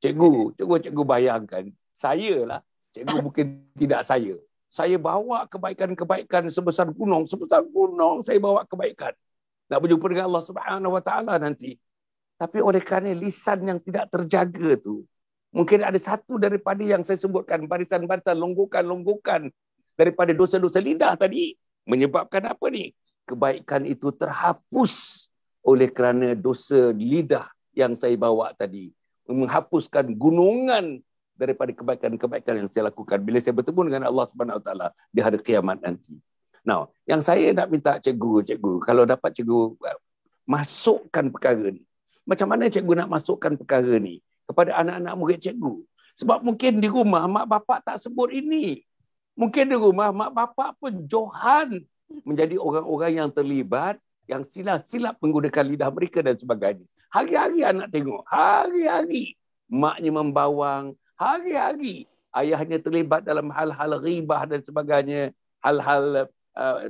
Cikgu bayangkan. Saya lah. Cikgu mungkin tidak saya. Saya bawa kebaikan-kebaikan sebesar gunung. Sebesar gunung saya bawa kebaikan. Nak berjumpa dengan Allah Subhanahu Wa Taala nanti. Tapi oleh kerana lisan yang tidak terjaga tu, mungkin ada satu daripada yang saya sebutkan, barisan-barisan longgokan daripada dosa-dosa lidah tadi, menyebabkan apa ni? Kebaikan itu terhapus oleh kerana dosa lidah yang saya bawa tadi. menghapuskan gunungan daripada kebaikan-kebaikan yang saya lakukan bila saya bertemu dengan Allah Subhanahu Wa Taala di hari kiamat nanti. Now, yang saya nak minta cikgu, kalau dapat cikgu masukkan perkara ni. Macam mana cikgu nak masukkan perkara ni kepada anak-anak murid cikgu? Sebab mungkin di rumah mak bapak tak sebut ini. Mungkin di rumah mak bapak pun johan menjadi orang-orang yang terlibat, yang silap menggunakan lidah mereka dan sebagainya. Hari-hari anak tengok, hari-hari maknya membawang, hari-hari ayahnya terlibat dalam hal-hal ribah dan sebagainya, hal-hal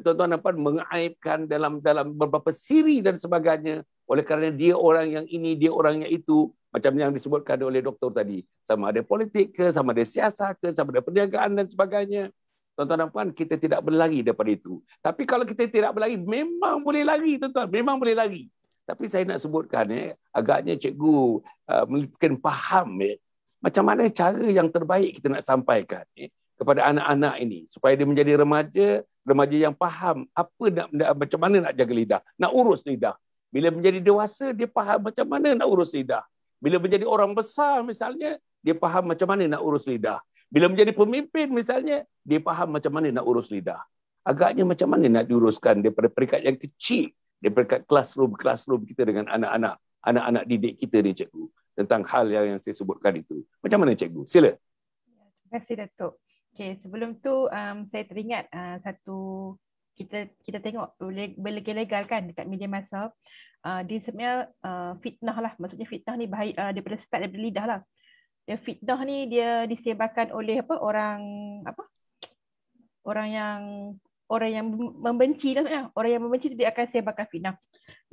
tuan-tuan dapat mengaibkan dalam beberapa siri dan sebagainya. Oleh kerana dia orang yang ini, dia orang yang itu, macam yang disebutkan oleh doktor tadi, sama ada politik ke, sama ada siasat ke, sama ada perniagaan dan sebagainya. Tuan-tuan dan puan, kita tidak berlari daripada itu. Tapi kalau kita tidak berlari, memang boleh lari, tuan-tuan, memang boleh lari. Tapi saya nak sebutkan, agaknya cikgu mungkin faham macam mana cara yang terbaik kita nak sampaikan kepada anak-anak ini supaya dia menjadi remaja yang faham macam mana nak jaga lidah, nak urus lidah. Bila menjadi dewasa, dia faham macam mana nak urus lidah. Bila menjadi orang besar misalnya, dia faham macam mana nak urus lidah. Bila menjadi pemimpin misalnya, dia faham macam mana nak urus lidah. Agaknya macam mana nak diuruskan daripada peringkat yang kecil, daripada classroom kita dengan anak-anak didik kita ni, cikgu, tentang hal yang saya sebutkan itu. Macam mana cikgu? Sila. Terima kasih Datuk. Okay, sebelum tu saya teringat satu, kita tengok legal kan dekat media masa, dia sebenarnya fitnah lah. Maksudnya fitnah ni bahaya daripada daripada lidah lah. Dia fitnah ni dia disebarkan oleh orang yang membenci lah sebenarnya. Orang yang membenci dia akan sebarkan fitnah.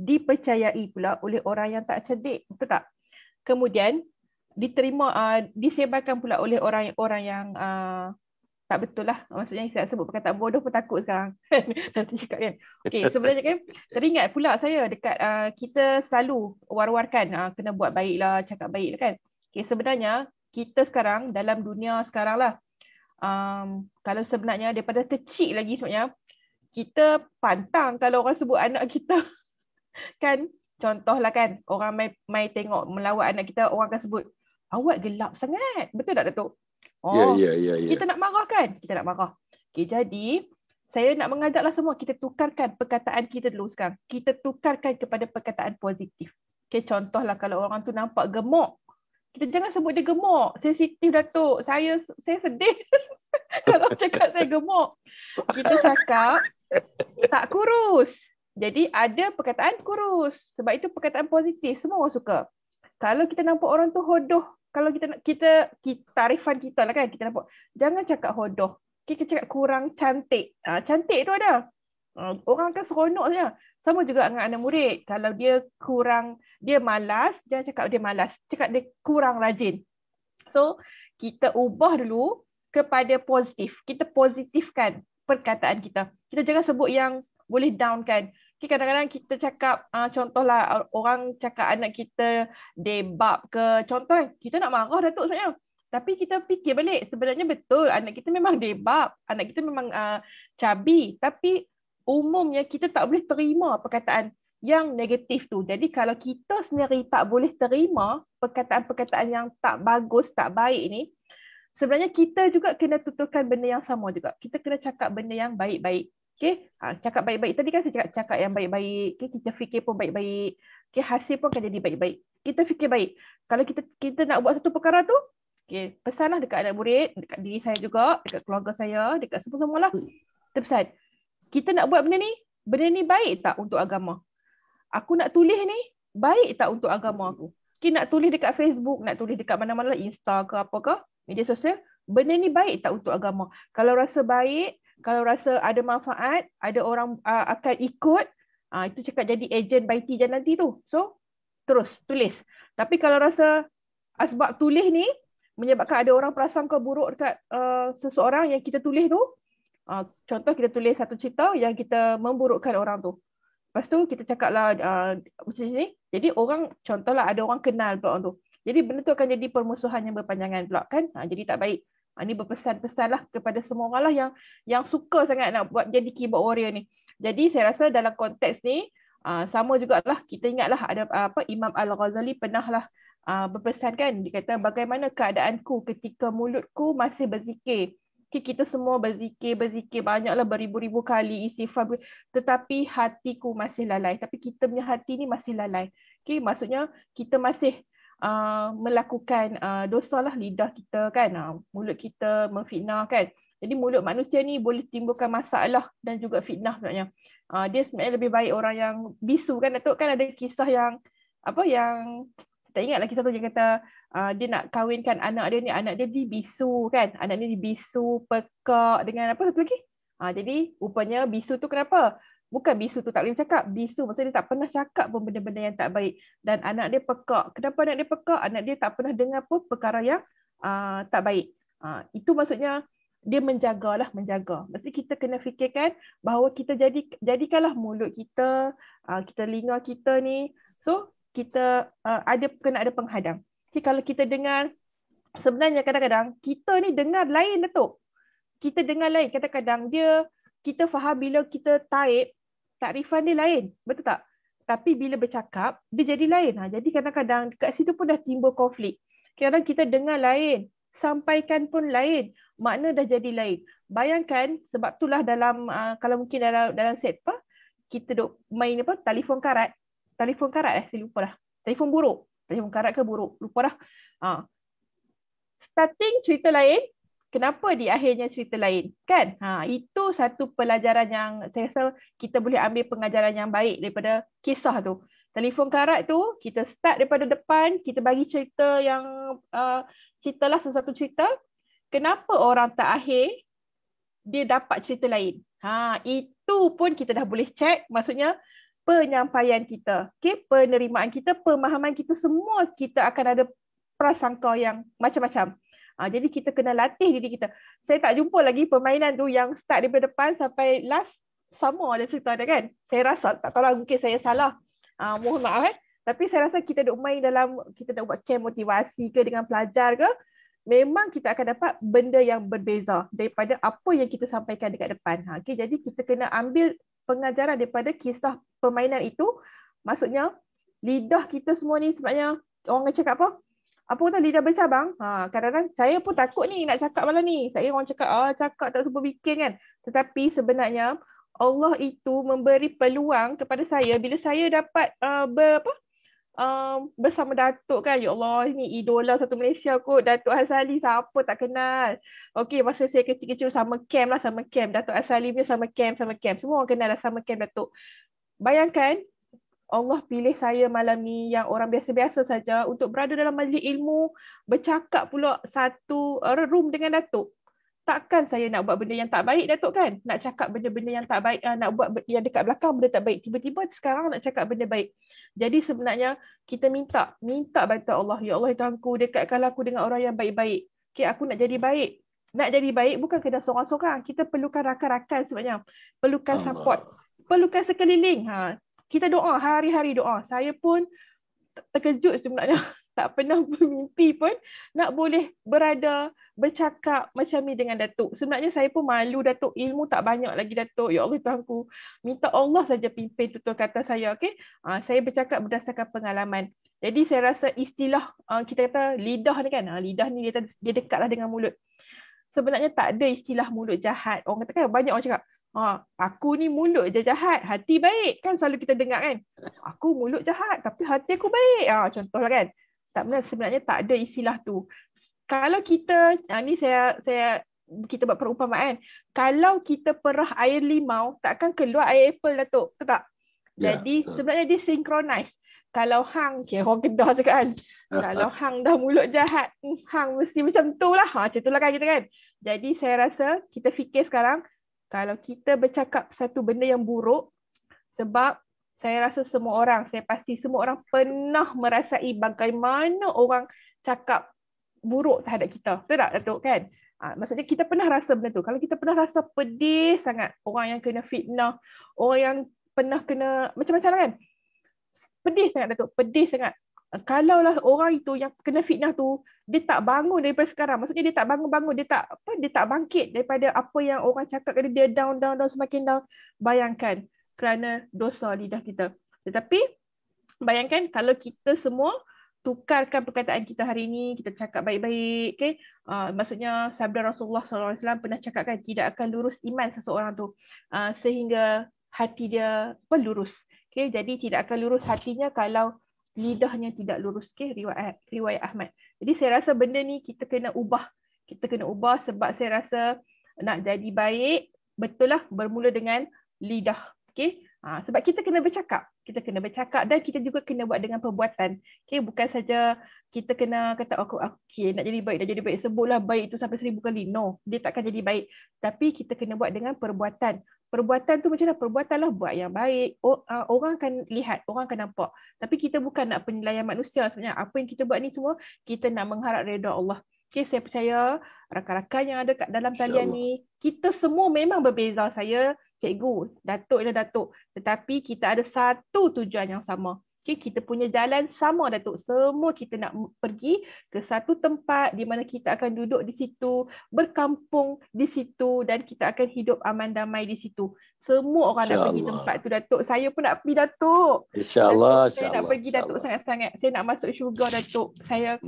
Dipercayai pula oleh orang yang tak cerdik, betul tak? Kemudian disebarkan pula oleh orang yang tak betul lah. Maksudnya saya sebut perkataan bodoh pun takut sekarang. Nanti cakap kan. Okey, sebenarnya kan teringat pula saya dekat kita selalu war-warkan kena buat baik lah, cakap baik lah kan. Okey, sebenarnya kita sekarang dalam dunia sekarang lah, kalau sebenarnya daripada kecil lagi sebenarnya kita pantang kalau orang sebut anak kita kan, contohlah kan orang mai tengok melawat anak kita, orang akan sebut awak gelap sangat. Betul tak Datuk? Ya. Kita nak marah kan? Kita nak marah. Okay, jadi saya nak mengajaklah semua kita tukarkan perkataan kita dulu sekarang. Kita tukarkan kepada perkataan positif. Okay, contohlah kalau orang tu nampak gemuk, kita jangan sebut dia gemuk. Sensitif Datuk. Saya sedih kalau cakap saya gemuk. Kita cakap tak kurus. Jadi ada perkataan kurus. Sebab itu perkataan positif. Semua orang suka. Kalau kita nampak orang tu hodoh, kalau kita tarifan kita lah kan, kita nampak, jangan cakap hodoh. Kita cakap kurang cantik. Cantik tu ada. Orang akan seronok saja. Sama juga dengan anak murid. Kalau dia malas, jangan cakap dia malas. Cakap dia kurang rajin. So, kita ubah dulu kepada positif. Kita positifkan perkataan kita. Kita jangan sebut yang boleh down kan. Kadang-kadang kita cakap, contohlah orang cakap anak kita debab ke, contoh kita nak marah Datuk sebenarnya. Tapi kita fikir balik, sebenarnya betul anak kita memang debab, anak kita memang cabi. Tapi umumnya kita tak boleh terima perkataan yang negatif tu. Jadi kalau kita sendiri tak boleh terima perkataan-perkataan yang tak bagus, tak baik ni, sebenarnya kita juga kena tuturkan benda yang sama juga. Kita kena cakap benda yang baik-baik. Okay, cakap baik-baik. Tadi kan saya cakap yang baik-baik. Okay, kita fikir pun baik-baik. Okay, hasil pun akan jadi baik-baik. Kita fikir baik. Kalau kita nak buat satu perkara tu, okay, pesanlah dekat anak murid, dekat diri saya juga, dekat keluarga saya, dekat semua-semualah. Kita pesan, kita nak buat benda ni baik tak untuk agama? Aku nak tulis ni, baik tak untuk agama aku? Okay, nak tulis dekat Facebook, nak tulis dekat mana-mana, Insta ke apa ke, media sosial, benda ni baik tak untuk agama? Kalau rasa baik, kalau rasa ada manfaat, ada orang akan ikut, itu cakap jadi agent baiti je nanti tu. So, terus tulis. Tapi kalau rasa sebab tulis ni menyebabkan ada orang perasan kau buruk dekat seseorang yang kita tulis tu, contoh kita tulis satu cerita yang kita memburukkan orang tu. Lepas tu kita cakaplah macam ni. Jadi orang, contohlah ada orang kenal pula orang tu. Jadi benda tu akan jadi permusuhan yang berpanjangan pula kan. Jadi tak baik. Ini berpesan-pesanlah kepada semua orang lah yang suka sangat nak buat jadi keyboard warrior ni. Jadi saya rasa dalam konteks ni sama jugalah, kita ingatlah ada Imam Al-Ghazali pernahlah berpesan kan, dia kata bagaimana keadaanku ketika mulutku masih berzikir. Kita semua berzikir banyaklah beribu-ribu kali istighfar, tetapi hatiku masih lalai. Tapi kita punya hati ni masih lalai. Maksudnya kita masih melakukan dosa lah, lidah kita kan, mulut kita memfitnah kan. Jadi mulut manusia ni boleh timbulkan masalah dan juga fitnah sebenarnya. Dia sebenarnya lebih baik orang yang bisu kan, Datuk, kan ada kisah yang yang tak ingatlah kisah tu, dia kata dia nak kahwinkan anak dia dibisu kan. Anak dia dibisu, pekak dengan apa satu lagi. Jadi rupanya bisu tu kenapa? Bukan bisu tu tak boleh cakap. Bisu maksudnya dia tak pernah cakap pun benda-benda yang tak baik. Dan anak dia pekak. Kenapa anak dia pekak? Anak dia tak pernah dengar pun perkara yang tak baik. Itu maksudnya dia menjaga. Maksudnya kita kena fikirkan bahawa kita jadikanlah mulut kita, telinga kita ni. So kita kena ada penghadang. Kalau kita dengar, sebenarnya kadang-kadang kita ni dengar lain, Datuk. Kita dengar lain. Kadang-kadang kita faham bila kita taib, takrifan dia lain. Betul tak? Tapi bila bercakap, dia jadi lain. Jadi kadang-kadang kat situ pun dah timbul konflik. Kadang kita dengar lain, sampaikan pun lain. Makna dah jadi lain. Bayangkan, sebab itulah dalam, kalau mungkin dalam set kita duk main telefon karat. Telefon karat saya lupa dah. Telefon buruk. Telefon karat ke buruk? Lupa dah. Starting cerita lain, kenapa di akhirnya cerita lain? Kan? Itu satu pelajaran yang saya rasa kita boleh ambil pengajaran yang baik daripada kisah tu. Telefon karat tu, kita start daripada depan, kita bagi cerita yang, ceritalah sesuatu cerita. Kenapa orang tak akhir, dia dapat cerita lain? Itu pun kita dah boleh check, maksudnya, penyampaian kita, penerimaan kita, pemahaman kita, semua kita akan ada prasangka yang macam-macam. Jadi kita kena latih diri kita. Saya tak jumpa lagi permainan tu yang start daripada depan sampai last sama ada cerita dia kan. Saya rasa, tak tahu lah, mungkin saya salah. Mohon maaf Tapi saya rasa kita duk main kita nak buat camp motivasi ke dengan pelajar ke, memang kita akan dapat benda yang berbeza daripada apa yang kita sampaikan dekat depan. Jadi kita kena ambil pengajaran daripada kisah permainan itu. Maksudnya lidah kita semua ni sebenarnya, orang cakap apa kata lidah bercabang. Kadang-kadang saya pun takut ni nak cakap malam ni. Saya orang cakap cakap tak sempat bikin kan. Tetapi sebenarnya Allah itu memberi peluang kepada saya bila saya dapat bersama Datuk kan. Ya Allah, ini idola satu Malaysia kot, Datuk Hazali, siapa tak kenal. Okey, masa saya kecil-kecil sama camp. Datuk Hazali punya sama camp. Semua orang kenal lah sama camp Datuk. Bayangkan Allah pilih saya malam ni yang orang biasa-biasa saja untuk berada dalam majlis ilmu, bercakap pula satu room dengan Datuk. Takkan saya nak buat benda yang tak baik, Datuk kan? Nak cakap benda-benda yang tak baik, nak buat yang dekat belakang benda tak baik. Tiba-tiba sekarang nak cakap benda baik. Jadi sebenarnya kita minta bantuan Allah. Ya Allah, Tuhanku, dekatkanlah aku dengan orang yang baik-baik. Aku nak jadi baik. Nak jadi baik bukan kena seorang-seorang. Kita perlukan rakan-rakan sebenarnya. Perlukan support. Perlukan sekeliling. Kita doa, hari-hari doa. Saya pun terkejut sebenarnya. Tak pernah bermimpi pun nak boleh bercakap macam ni dengan Datuk. Sebenarnya saya pun malu, Datuk. Ilmu tak banyak lagi, Datuk. Ya Allah, Tuhanku. Minta Allah saja pimpin tutur kata saya. Okay? Saya bercakap berdasarkan pengalaman. Jadi saya rasa istilah kita kata lidah ni kan. Lidah ni dia dekatlah dengan mulut. Sebenarnya tak ada istilah mulut jahat. Orang kata kan, banyak orang cakap, aku ni mulut je jahat, hati baik. Kan selalu kita dengar kan. Aku mulut jahat tapi hati aku baik. Contohlah kan. Tak benar, sebenarnya tak ada istilah tu. Kalau kita, ni kita buat perumpamaan. Kalau kita perah air limau, takkan keluar air apple, Datuk. Betul tak? Jadi sebenarnya dia synchronize. Kalau hang, orang Kedah cakap kan. Kalau hang dah mulut jahat, hang mesti macam tu lah. Macam tu lah kan kita kan. Jadi saya rasa kita fikir sekarang, kalau kita bercakap satu benda yang buruk, sebab saya rasa saya pasti semua orang pernah merasai bagaimana orang cakap buruk terhadap kita. Betul tak, Datuk kan? Maksudnya kita pernah rasa benda tu. Kalau kita pernah rasa pedih sangat, orang yang kena fitnah, orang yang pernah kena macam-macam kan. Pedih sangat, Datuk. Pedih sangat. Kalaulah orang itu yang kena fitnah tu, dia tak bangun daripada sekarang. Maksudnya dia tak bangun-bangun, dia tak bangkit daripada apa yang orang cakap kepada dia, down, semakin down. Bayangkan, kerana dosa lidah kita. Tetapi bayangkan kalau kita semua tukarkan perkataan kita hari ini, kita cakap baik-baik, okay? Maksudnya sabda Rasulullah SAW pernah cakapkan tidak akan lurus iman seseorang tu sehingga hati dia lurus. Okay? Jadi tidak akan lurus hatinya kalau lidahnya tidak lurus. Okay? Riwayat Ahmad. Jadi saya rasa benda ni kita kena ubah. Kita kena ubah sebab saya rasa nak jadi baik, betul lah bermula dengan lidah. Okay? Sebab kita kena bercakap. Kita kena bercakap dan kita juga kena buat dengan perbuatan. Okay? Bukan saja kita kena kata, okay, nak jadi baik. Sebutlah baik itu sampai 1000 kali. No, dia takkan jadi baik. Tapi kita kena buat dengan perbuatan. Perbuatan tu macam mana? Perbuatanlah buat yang baik. Orang akan lihat, orang akan nampak. Tapi kita bukan nak penilaian manusia sebenarnya. Apa yang kita buat ni semua, kita nak mengharap redha Allah. Okay, saya percaya rakan-rakan yang ada kat dalam talian ni, kita semua memang berbeza. Saya cikgu, datuk ialah datuk. Tetapi kita ada satu tujuan yang sama. Okay, kita punya jalan sama, datuk. Semua kita nak pergi ke satu tempat di mana kita akan duduk di situ, berkampung di situ dan kita akan hidup aman damai di situ. Semua orang nak pergi tempat tu, datuk. Saya pun nak pergi, datuk. InsyaAllah. Saya nak pergi, datuk, sangat-sangat. Saya nak masuk syurga, datuk. Saya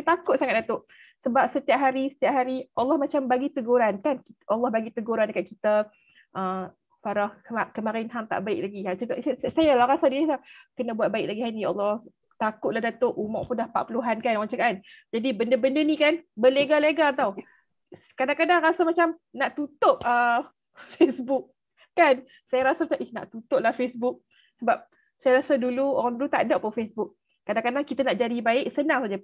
takut sangat, datuk. Sebab setiap hari Allah macam bagi teguran kan. Allah bagi teguran dekat kita. Farah, kemarin hang tak baik lagi. Saya lah rasa dia kena buat baik lagi hari ni. Allah, takutlah, datuk. Umur pun dah 40-an kan, macam kan. Jadi benda-benda ni kan berlega-lega tau. Kadang-kadang rasa macam nak tutup Facebook kan. Saya rasa macam nak tutup lah Facebook. Sebab saya rasa orang dulu tak ada pun Facebook. Kadang-kadang kita nak jadi baik, senang saja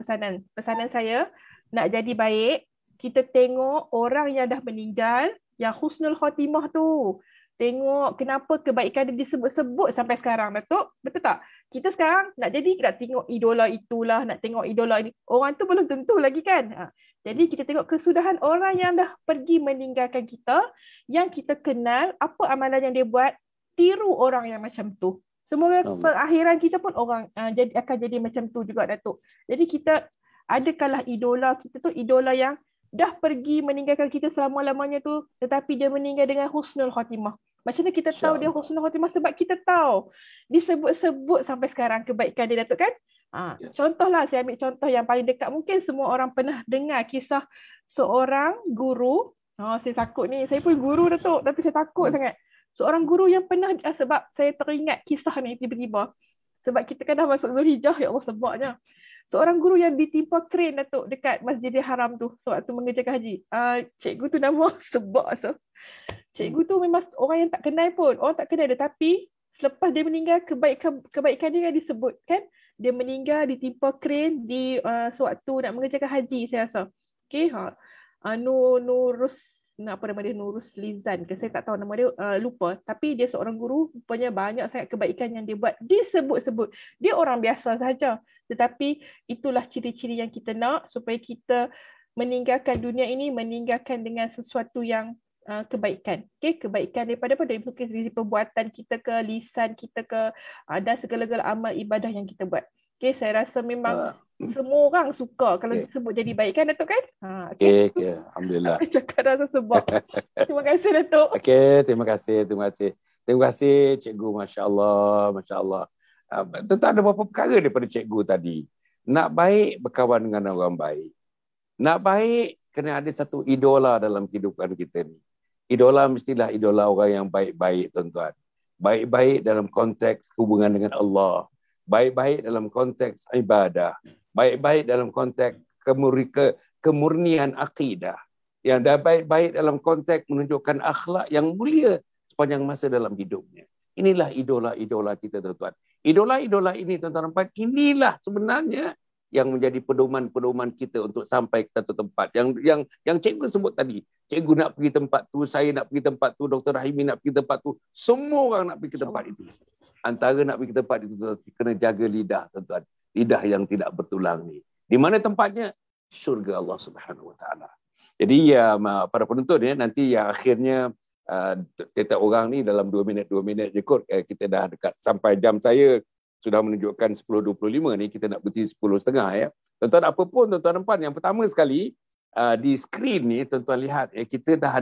pesanan saya. Nak jadi baik, kita tengok orang yang dah meninggal, yang husnul khotimah tu. Tengok kenapa kebaikan dia disebut-sebut sampai sekarang, datuk. Betul tak? Kita sekarang nak tengok idola itulah, nak tengok idola ini. Orang tu belum tentu lagi kan. Jadi kita tengok kesudahan orang yang dah pergi meninggalkan kita, yang kita kenal, apa amalan yang dia buat, tiru orang yang macam tu. Semoga perakhiran kita pun orang akan jadi macam tu juga, datuk. Jadi kita adalah idola kita tu, idola yang dah pergi meninggalkan kita selama-lamanya tu, tetapi dia meninggal dengan husnul khatimah. Macam mana kita tahu dia husnul khatimah? Sebab kita tahu disebut-sebut sampai sekarang kebaikan dia, datuk kan. Contohlah, saya ambil contoh yang paling dekat. Mungkin semua orang pernah dengar kisah seorang guru. Saya takut ni, saya pun guru, datuk, tapi saya takut sangat. Seorang guru yang pernah, sebab saya teringat kisah ni tiba-tiba. Sebab kita kan dah masuk Zulhijjah, ya Allah sebabnya. Seorang guru yang ditimpa kren, datuk, dekat Masjidil Haram tu sewaktu mengerjakan haji. Cikgu tu nama sebab tu. Cikgu tu memang orang yang tak kenal pun. Orang tak kenal dia, tapi selepas dia meninggal, kebaikan dia disebut kan. Dia meninggal ditimpa kren di sewaktu nak mengerjakan haji, saya rasa. Okay, Nurus Lizan ke, saya tak tahu nama dia, lupa. Tapi dia seorang guru, rupanya banyak sangat kebaikan yang dia buat, disebut-sebut. Dia orang biasa sahaja, tetapi itulah ciri-ciri yang kita nak supaya kita meninggalkan dunia ini, meninggalkan dengan sesuatu yang kebaikan. Okay? Kebaikan daripada dari perbuatan kita ke, lisan kita ke, dan segala-gala amal ibadah yang kita buat. Okay? Saya rasa memang semua orang suka kalau disebut jadi baik kan, datuk kan? Okay. Alhamdulillah. Cakap rasa sebab. Terima kasih, datuk. Terima kasih cikgu. Masya-Allah. Tentu ada beberapa perkara daripada cikgu tadi. Nak baik, berkawan dengan orang baik. Nak baik, kena ada satu idola dalam kehidupan kita ni. Idola mestilah idola orang yang baik-baik, tuan-tuan. Baik-baik dalam konteks hubungan dengan Allah. Baik-baik dalam konteks ibadah. Baik-baik dalam konteks kemurnian akidah. Yang dah baik-baik dalam konteks menunjukkan akhlak yang mulia sepanjang masa dalam hidupnya. Inilah idola-idola kita, tuan-tuan. Idola-idola ini, tuan-tuan, inilah sebenarnya yang menjadi pedoman-pedoman kita untuk sampai ke satu tempat. Yang cikgu sebut tadi. Cikgu nak pergi tempat tu, saya nak pergi tempat tu, Dr. Rahimi nak pergi tempat tu. Semua orang nak pergi ke tempat itu. Antara nak pergi ke tempat itu, kena jaga lidah, tuan-tuan. Lidah yang tidak bertulang ni. Di mana tempatnya? Syurga Allah Subhanahu Wa Taala. Jadi ya, para penonton ya, nanti yang akhirnya tiap orang ni dalam 2 minit je kot. Kita dah dekat sampai jam saya sudah menunjukkan 10.25 ni, kita nak berhenti 10.30 ya. Tuan-tuan, apa pun tuan-tuan nampak, yang pertama sekali di skrin ni tuan-tuan lihat kita dah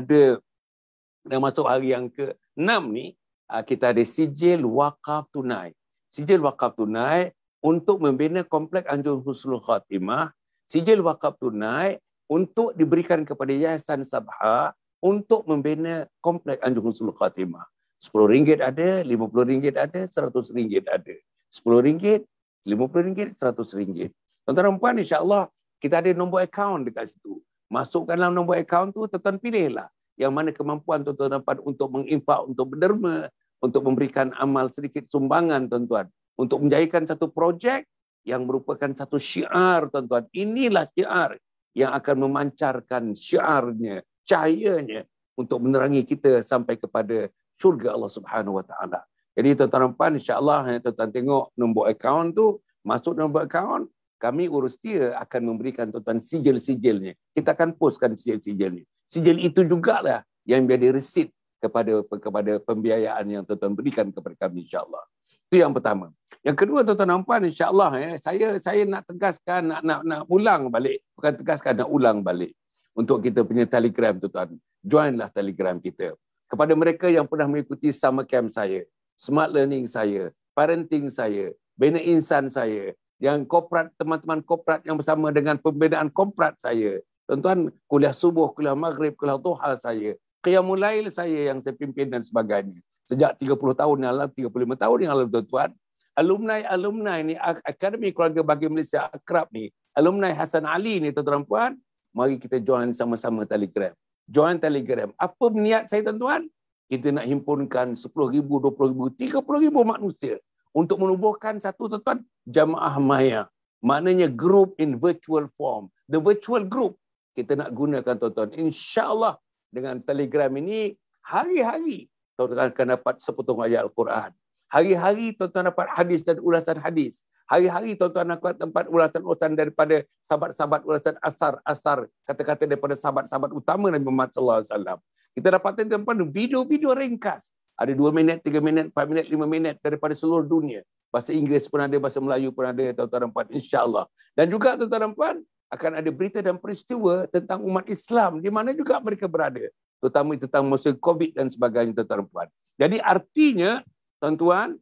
masuk hari yang ke-6 ni, kita ada sijil wakaf tunai. Sijil wakaf tunai untuk membina kompleks Anjung Husnul Khatimah, sijil wakaf tunai untuk diberikan kepada Yayasan Sabha untuk membina kompleks Anjung Husnul Khatimah. RM10 ada, RM50 ada, RM100 ada. RM10, RM50, RM100. Tuan-tuan dan puan, insya-Allah kita ada nombor akaun dekat situ. Masukkan dalam nombor akaun tu, tuan-tuan pilihlah yang mana kemampuan tuan-tuan dapat untuk menginfak, untuk berderma, untuk memberikan amal sedikit sumbangan tuan-tuan, untuk menjayakan satu projek yang merupakan satu syiar tuan-tuan. Inilah syiar yang akan memancarkan syiarnya, cahayanya untuk menerangi kita sampai kepada syurga Allah Subhanahu Wa Taala. Jadi tuan-tuan dan puan, insya-Allah tuan-tuan tengok nombor akaun tu, masuk nombor akaun, kami urus dia akan memberikan tuan-tuan sijil-sijilnya. Kita akan postkan sijil-sijilnya. Sijil itu jugalah yang menjadi resit kepada pembiayaan yang tuan-tuan berikan kepada kami, insya-Allah. Itu yang pertama. Yang kedua, tuan-tuan dan puan, insya-Allah saya nak tegaskan, nak ulang balik, bukan tegaskan, nak ulang balik untuk kita punya Telegram, tuan-tuan. Joinlah Telegram kita. Kepada mereka yang pernah mengikuti summer camp saya, smart learning saya, parenting saya, bina insan saya, yang korporat, teman-teman korporat yang bersama dengan pembinaan korporat saya, tuan-tuan, kuliah subuh, kuliah maghrib, kuliah duha saya, qiyamul lail saya yang saya pimpin dan sebagainya. Sejak 30 tahun yang lalu, 35 tahun yang lalu, tuan-tuan. Alumni ni, Akademi Keluarga Bagi Malaysia Akrab ni, alumni Hasan Ali ni, tuan-tuan dan puan, mari kita join sama-sama Telegram. Join Telegram. Apa niat saya, tuan-tuan? Kita nak himpunkan 10,000, 20,000, 30,000 manusia untuk menubuhkan satu, tuan-tuan, jamaah maya. Maknanya group in virtual form. The virtual group kita nak gunakan, tuan-tuan. InsyaAllah dengan Telegram ini, hari-hari tuan-tuan akan dapat sepotong ayat Al-Quran. Hari-hari tuan-tuan dapat hadis dan ulasan hadis. Hari-hari tuan-tuan dapat tempat ulasan-ulasan daripada sahabat-sahabat, ulasan asar, kata-kata daripada sahabat-sahabat utama Nabi Muhammad SAW. Kita dapatkan tempat video-video ringkas. Ada 2 minit, 3 minit, 4 minit, 5 minit daripada seluruh dunia. Bahasa Inggeris pun ada, bahasa Melayu pun ada, tuan-tuan dan puan, insya-Allah. Dan juga tuan-tuan dan puan, akan ada berita dan peristiwa tentang umat Islam di mana juga mereka berada. Terutama tentang masa COVID dan sebagainya, tuan-tuan dan puan. Jadi artinya, tuan-tuan,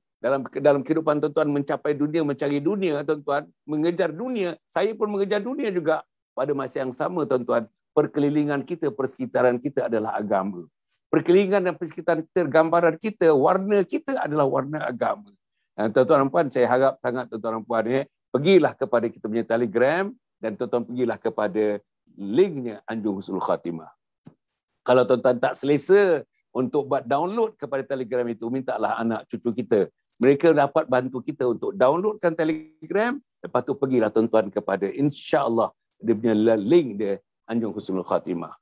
dalam kehidupan tuan-tuan mencapai dunia, mencari dunia, tuan-tuan, mengejar dunia, saya pun mengejar dunia juga. Pada masa yang sama, tuan-tuan, perkelilingan kita, persekitaran kita adalah agama. Perkelilingan dan persekitaran kita, gambaran kita, warna kita adalah warna agama. Tuan-tuan dan puan, saya harap sangat tuan-tuan dan puan, pergilah kepada kita punya Telegram dan tuan-tuan pergilah kepada linknya Anjung Husnul Khatimah. Kalau tuan-tuan tak selesa untuk buat download kepada Telegram itu, mintalah anak cucu kita. Mereka dapat bantu kita untuk downloadkan Telegram. Lepas tu pergilah tuan-tuan kepada, insya-Allah, dia punya link dia Anjung Husnul Khatimah.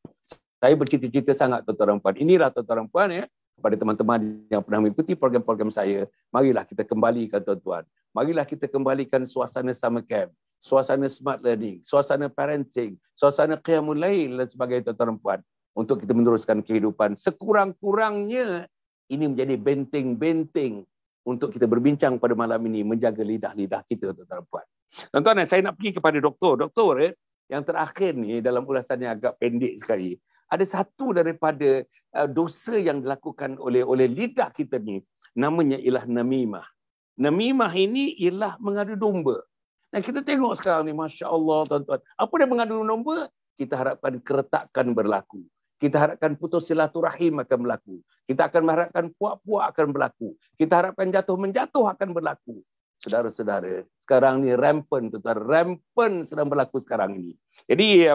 Saya bercita-cita sangat tuan-tuan dan puan. Inilah tuan-tuan dan puan kepada teman-teman yang pernah mengikuti program-program saya, marilah kita kembalikan tuan-tuan. Marilah kita kembalikan suasana summer camp, suasana smart learning, suasana parenting, suasana qiyamul lail dan sebagainya, tuan-tuan dan puan, untuk kita meneruskan kehidupan. Sekurang-kurangnya ini menjadi benteng-benteng untuk kita berbincang pada malam ini, menjaga lidah-lidah kita, tuan-tuan dan puan. Tuan-tuan, saya nak pergi kepada doktor. Doktor, yang terakhir ni dalam ulasan yang agak pendek sekali, ada satu daripada dosa yang dilakukan oleh lidah kita ni, namanya ialah namimah. Namimah ini ialah mengadu domba. Dan kita tengok sekarang ni, Masya Allah, tuan-tuan. Apa dia mengadu domba? Kita harapkan keretakan berlaku. Kita harapkan putus silaturahim akan berlaku. Kita akan mengharapkan puak-puak akan berlaku. Kita harapkan jatuh-menjatuh akan berlaku. Saudara-saudara, sekarang ni rampant, tuan-tuan. Rampant sedang berlaku sekarang ini. Jadi,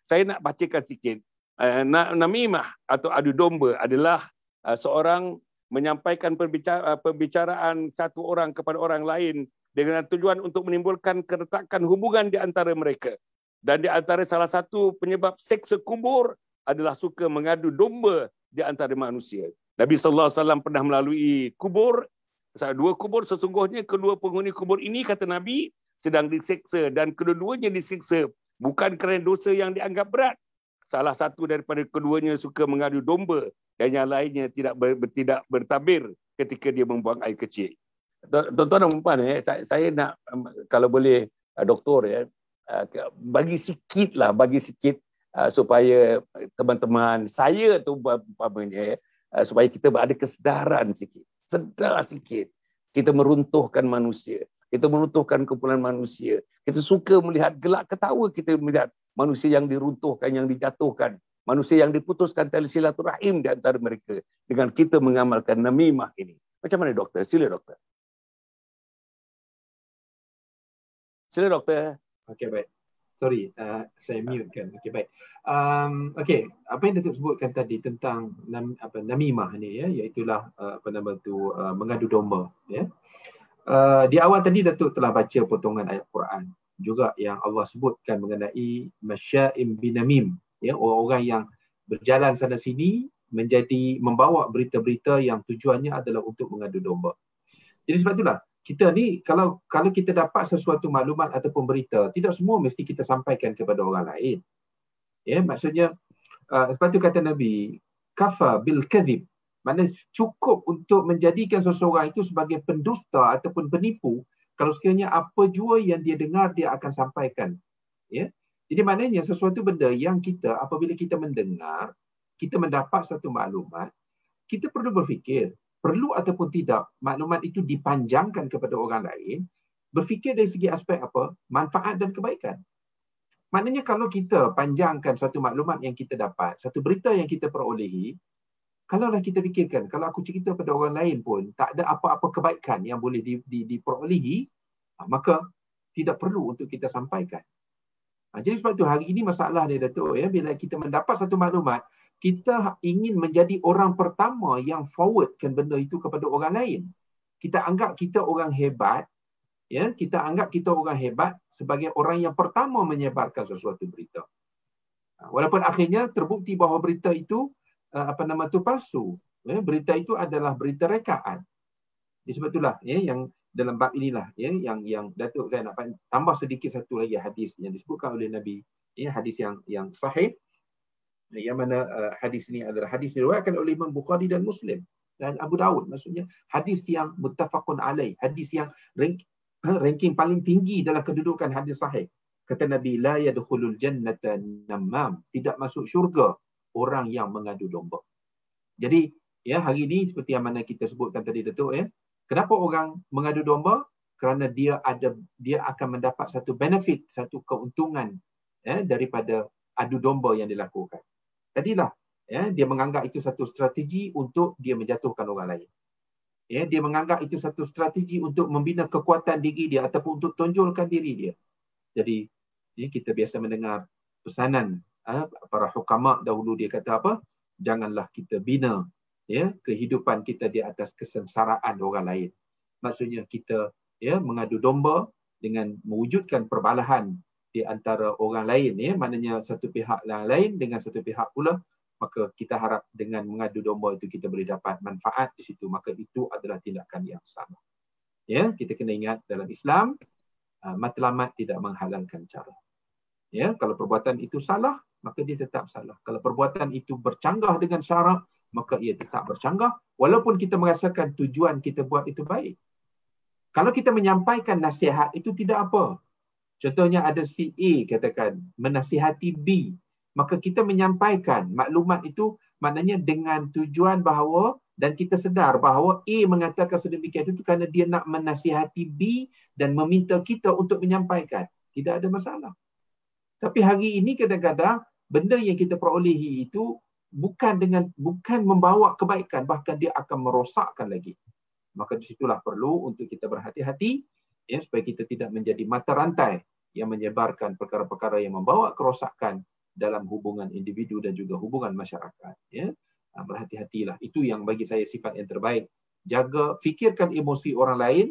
saya nak bacakan sikit. Namimah atau adu domba adalah seorang menyampaikan perbicaraan satu orang kepada orang lain dengan tujuan untuk menimbulkan keretakan hubungan di antara mereka. Dan di antara salah satu penyebab seksa kubur adalah suka mengadu domba di antara manusia. Nabi SAW pernah melalui kubur, 2 kubur, sesungguhnya kedua penghuni kubur ini, kata Nabi, sedang diseksa dan kedua-duanya diseksa bukan kerana dosa yang dianggap berat. Salah satu daripada keduanya suka mengadu domba dan yang lainnya tidak bertabir ketika dia membuang air kecil. Tuan-tuan dan puan, saya nak, kalau boleh, doktor, bagi sikit supaya teman-teman saya tu umpamanya, supaya kita ada kesedaran sikit. Sedar sikit. Kita meruntuhkan manusia. Kita meruntuhkan kumpulan manusia. Kita suka melihat gelak ketawa, kita melihat manusia yang diruntuhkan, yang dijatuhkan. Manusia yang diputuskan tali silaturahim di antara mereka. Dengan kita mengamalkan namimah ini. Macam mana doktor? Sila doktor. Sila doktor. Okey, baik. Sorry, saya mute kan. Okey, baik. Okey, apa yang Datuk sebutkan tadi tentang namimah ni ya, iaitulah mengadu domba ya. Di awal tadi Datuk telah baca potongan ayat Quran juga yang Allah sebutkan mengenai masya'im binamim ya, orang-orang yang berjalan sana sini membawa berita-berita yang tujuannya adalah untuk mengadu domba. Jadi sebab itulah kita ni kalau kita dapat sesuatu maklumat ataupun berita, tidak semua mesti kita sampaikan kepada orang lain. Ya, maksudnya sebab itu kata Nabi, kafa bil kadhib. Maknanya cukup untuk menjadikan seseorang itu sebagai pendusta ataupun penipu kalau sekiranya apa jua yang dia dengar dia akan sampaikan. Ya. Jadi maknanya sesuatu benda yang kita apabila kita mendengar, kita mendapat satu maklumat, kita perlu berfikir perlu ataupun tidak maklumat itu dipanjangkan kepada orang lain, berfikir dari segi aspek apa? Manfaat dan kebaikan. Maknanya kalau kita panjangkan satu maklumat yang kita dapat, satu berita yang kita perolehi, kalaulah kita fikirkan, kalau aku cerita pada orang lain pun tak ada apa-apa kebaikan yang boleh diperolehi, maka tidak perlu untuk kita sampaikan. Jadi sebab itu hari ini masalah dia Datuk ya, bila kita mendapat satu maklumat, kita ingin menjadi orang pertama yang forwardkan benda itu kepada orang lain. Kita anggap kita orang hebat, ya, kita anggap kita orang hebat sebagai orang yang pertama menyebarkan sesuatu berita. Walaupun akhirnya terbukti bahawa berita itu palsu. Ya, berita itu adalah berita rekaan. Jadi sebab itulah ya, yang dalam bab inilah ya, yang Datuk saya nak tambah sedikit satu lagi hadis yang disebutkan oleh Nabi, ya, hadis yang sahih. Yang mana hadis ini adalah hadis diriwayatkan oleh Imam Bukhari dan Muslim dan Abu Daud. Maksudnya hadis yang muttafaqun alaih, hadis yang ranking paling tinggi dalam kedudukan hadis sahih. Kata Nabi, la yadkhulul jannata namam, tidak masuk syurga orang yang mengadu domba. Jadi ya, hari ini seperti yang mana kita sebutkan tadi Datuk ya, kenapa orang mengadu domba? Kerana dia akan mendapat satu benefit, satu keuntungan ya, daripada adu domba yang dilakukan. Tadilah ya, dia menganggap itu satu strategi untuk dia menjatuhkan orang lain. Ya, dia menganggap itu satu strategi untuk membina kekuatan diri dia ataupun untuk tonjolkan diri dia. Jadi ya, kita biasa mendengar pesanan para hukama dahulu, dia kata apa? Janganlah kita bina ya, kehidupan kita di atas kesengsaraan orang lain. Maksudnya kita ya, mengadu domba dengan mewujudkan perbalahan di antara orang lain ya, maknanya satu pihak yang lain dengan satu pihak pula, maka kita harap dengan mengadu domba itu kita boleh dapat manfaat di situ, maka itu adalah tindakan yang salah. Ya, kita kena ingat dalam Islam matlamat tidak menghalalkan cara. Ya, kalau perbuatan itu salah, maka dia tetap salah. Kalau perbuatan itu bercanggah dengan syarak, maka ia tetap bercanggah walaupun kita merasakan tujuan kita buat itu baik. Kalau kita menyampaikan nasihat itu tidak apa. Contohnya ada si A katakan menasihati B, maka kita menyampaikan maklumat itu maknanya dengan tujuan bahawa dan kita sedar bahawa A mengatakan sedemikian itu kerana dia nak menasihati B dan meminta kita untuk menyampaikan. Tidak ada masalah. Tapi hari ini kadang-kadang benda yang kita perolehi itu bukan membawa kebaikan, bahkan dia akan merosakkan lagi. Maka disitulah perlu untuk kita berhati-hati ya, supaya kita tidak menjadi mata rantai yang menyebarkan perkara-perkara yang membawa kerosakan dalam hubungan individu dan juga hubungan masyarakat. Ya. Berhati-hatilah. Itu yang bagi saya sifat yang terbaik. Jaga, fikirkan emosi orang lain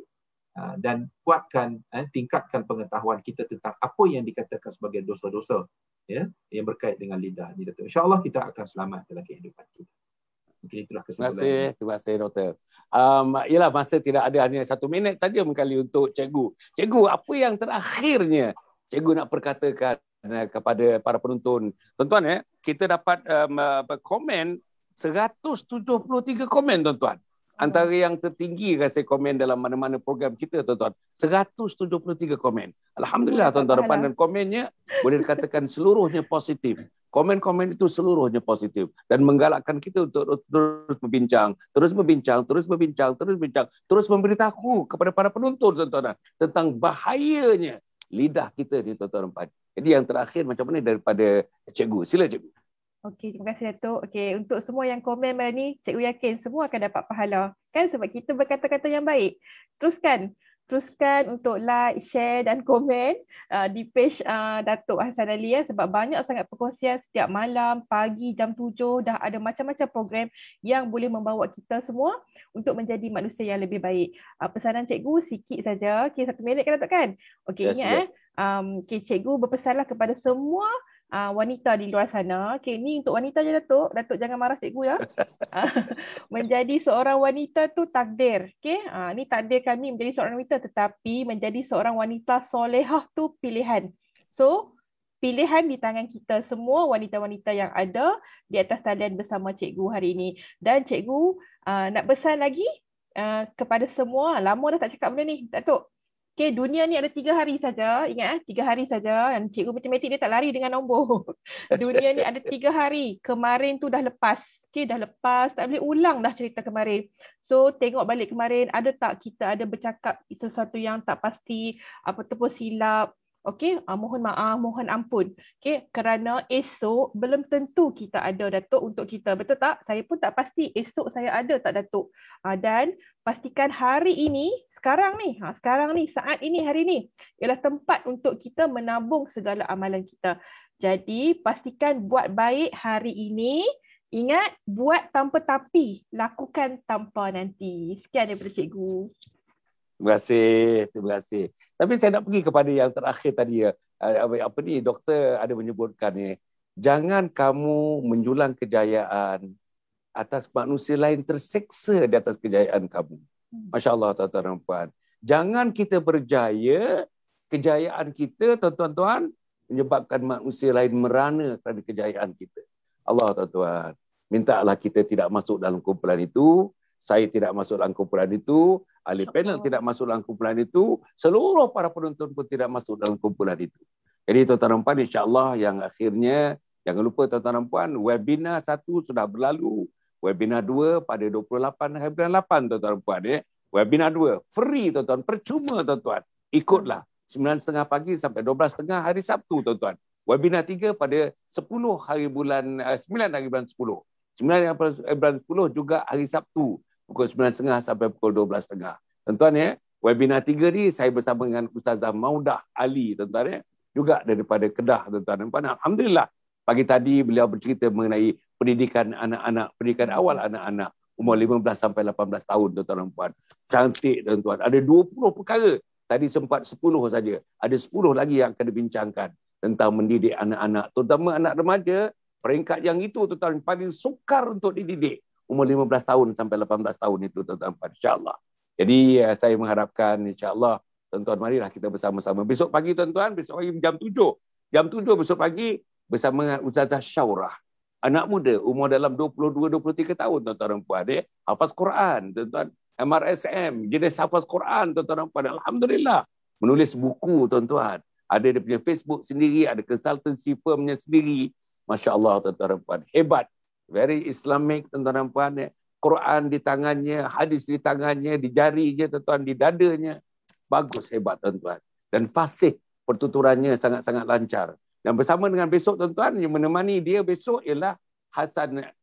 dan kuatkan, tingkatkan pengetahuan kita tentang apa yang dikatakan sebagai dosa-dosa ya, yang berkait dengan lidah. InsyaAllah kita akan selamat dalam kehidupan kita. Mungkin itulah kesimpulan. Terima kasih doktor. Ialah masa tidak ada, hanya 1 minit saja mengkali untuk cikgu. Cikgu, apa yang terakhirnya cikgu nak perkatakan kepada para penonton? Tuan-tuan kita dapat komen 173 komen tuan-tuan. Antara yang tertinggi rasa komen dalam mana-mana program kita tuan-tuan. 173 komen. Alhamdulillah tuan-tuan, dan komennya boleh dikatakan seluruhnya positif. Komen-komen itu seluruhnya positif dan menggalakkan kita untuk terus berbincang, terus memberitahu kepada para penonton tuan-tuan tentang bahayanya lidah kita ni tuan-tuan. Jadi yang terakhir macam mana daripada cikgu? Sila cikgu. Okey, terima kasih Datuk. Okey, untuk semua yang komen malam ni, cikgu yakin semua akan dapat pahala. Kan sebab kita berkata-kata yang baik. Teruskan untuk like, share dan komen di page Datuk Hassan Ali ya, sebab banyak sangat perkongsian setiap malam, pagi jam 7 dah ada macam-macam program yang boleh membawa kita semua untuk menjadi manusia yang lebih baik. Pesanan cikgu sikit saja. Okey, 1 minit kan Datuk kan? Okey, Ya, ingat okey, cikgu berpesanlah kepada semua wanita di luar sana. Okey, ni untuk wanita je Datuk. Datuk jangan marah cikgu ya. Menjadi seorang wanita tu takdir. Okey, ni takdir kami menjadi seorang wanita, tetapi menjadi seorang wanita solehah tu pilihan. So, pilihan di tangan kita semua wanita-wanita yang ada di atas talian bersama cikgu hari ini. Dan cikgu nak pesan lagi kepada semua, lama dah tak cakap benda ni Datuk. Okay, dunia ni ada 3 hari saja. Ingat 3 hari saja. Dan cikgu matematik dia tak lari dengan nombor. Dunia ni ada 3 hari. Kemarin tu dah lepas. Okay, dah lepas. Tak boleh ulang dah cerita kemarin. So, tengok balik kemarin. Ada tak kita ada bercakap sesuatu yang tak pasti, apa tu pun silap. Okey, mohon maaf, mohon ampun. Okey, kerana esok belum tentu kita ada Datuk untuk kita. Betul tak? Saya pun tak pasti esok saya ada tak Datuk. Dan pastikan hari ini, sekarang ni, saat ini, hari ini ialah tempat untuk kita menabung segala amalan kita. Jadi, pastikan buat baik hari ini. Ingat, buat tanpa tapi, lakukan tanpa nanti. Sekian daripada cikgu. Terima kasih. Tapi saya nak pergi kepada yang terakhir tadi ya. Apa ni doktor ada menyebutkan ni, jangan kamu menjulang kejayaan atas manusia lain terseksa di atas kejayaan kamu. Masya-Allah tuan-tuan dan puan. Jangan kita berjaya, kejayaan kita tuan-tuan menyebabkan manusia lain merana kerana kejayaan kita. Allah tuan-tuan, mintalah kita tidak masuk dalam kumpulan itu. Saya tidak masuk dalam kumpulan itu, ahli panel tidak masuk dalam kumpulan itu, seluruh para penonton pun tidak masuk dalam kumpulan itu. Jadi tuan-tuan dan puan, insya-Allah yang akhirnya, jangan lupa tuan-tuan dan puan, webinar 1 sudah berlalu, webinar 2 pada 28 hari bulan 8 tuan-tuan dan puan. Webinar 2 free tuan-tuan, percuma tuan-tuan. Ikutlah 9.30 pagi sampai 12.30 hari Sabtu tuan-tuan. Webinar 3 pada 9 hari bulan 10. 9 bulan 10 juga hari Sabtu. Pukul 9.30 sampai pukul 12.30. Tuan-tuan ya, webinar 3 ni saya bersama dengan Ustazah Maudah Ali tuan-tuan ya, juga daripada Kedah tuan-tuan dan puan. Alhamdulillah, pagi tadi beliau bercerita mengenai pendidikan anak-anak, pendidikan awal anak-anak umur 15 sampai 18 tahun tuan-tuan dan puan. Cantik tuan-tuan. Ada 20 perkara. Tadi sempat 10 saja. Ada 10 lagi yang akan dibincangkan tentang mendidik anak-anak, terutama anak remaja. Peringkat yang itu tuan-tuan paling sukar untuk dididik. Umur 15 tahun sampai 18 tahun itu tuan-tuan, insya-Allah. Jadi saya mengharapkan insya-Allah tuan-tuan marilah kita bersama-sama. Besok pagi tuan-tuan, besok pagi jam 7. Jam 7 besok pagi bersama dengan Ustazah Syaurah. Anak muda umur dalam 22-23 tahun tuan-tuan dan puan. Hafaz Quran tuan-tuan. MRSM, jenis hafaz Quran tuan-tuan dan puan. Alhamdulillah. Menulis buku tuan-tuan. Ada dia punya Facebook sendiri, ada consultancy firmnya sendiri. Masya-Allah tuan-tuan dan puan. Hebat. Very Islamic tuan-tuan dan puan. Quran di tangannya, hadis di tangannya, di jarinya tuan-tuan, di dadanya. Bagus, hebat tuan-tuan. Dan fasih, pertuturannya sangat-sangat lancar. Dan bersama dengan besok tuan-tuan, yang menemani dia besok ialah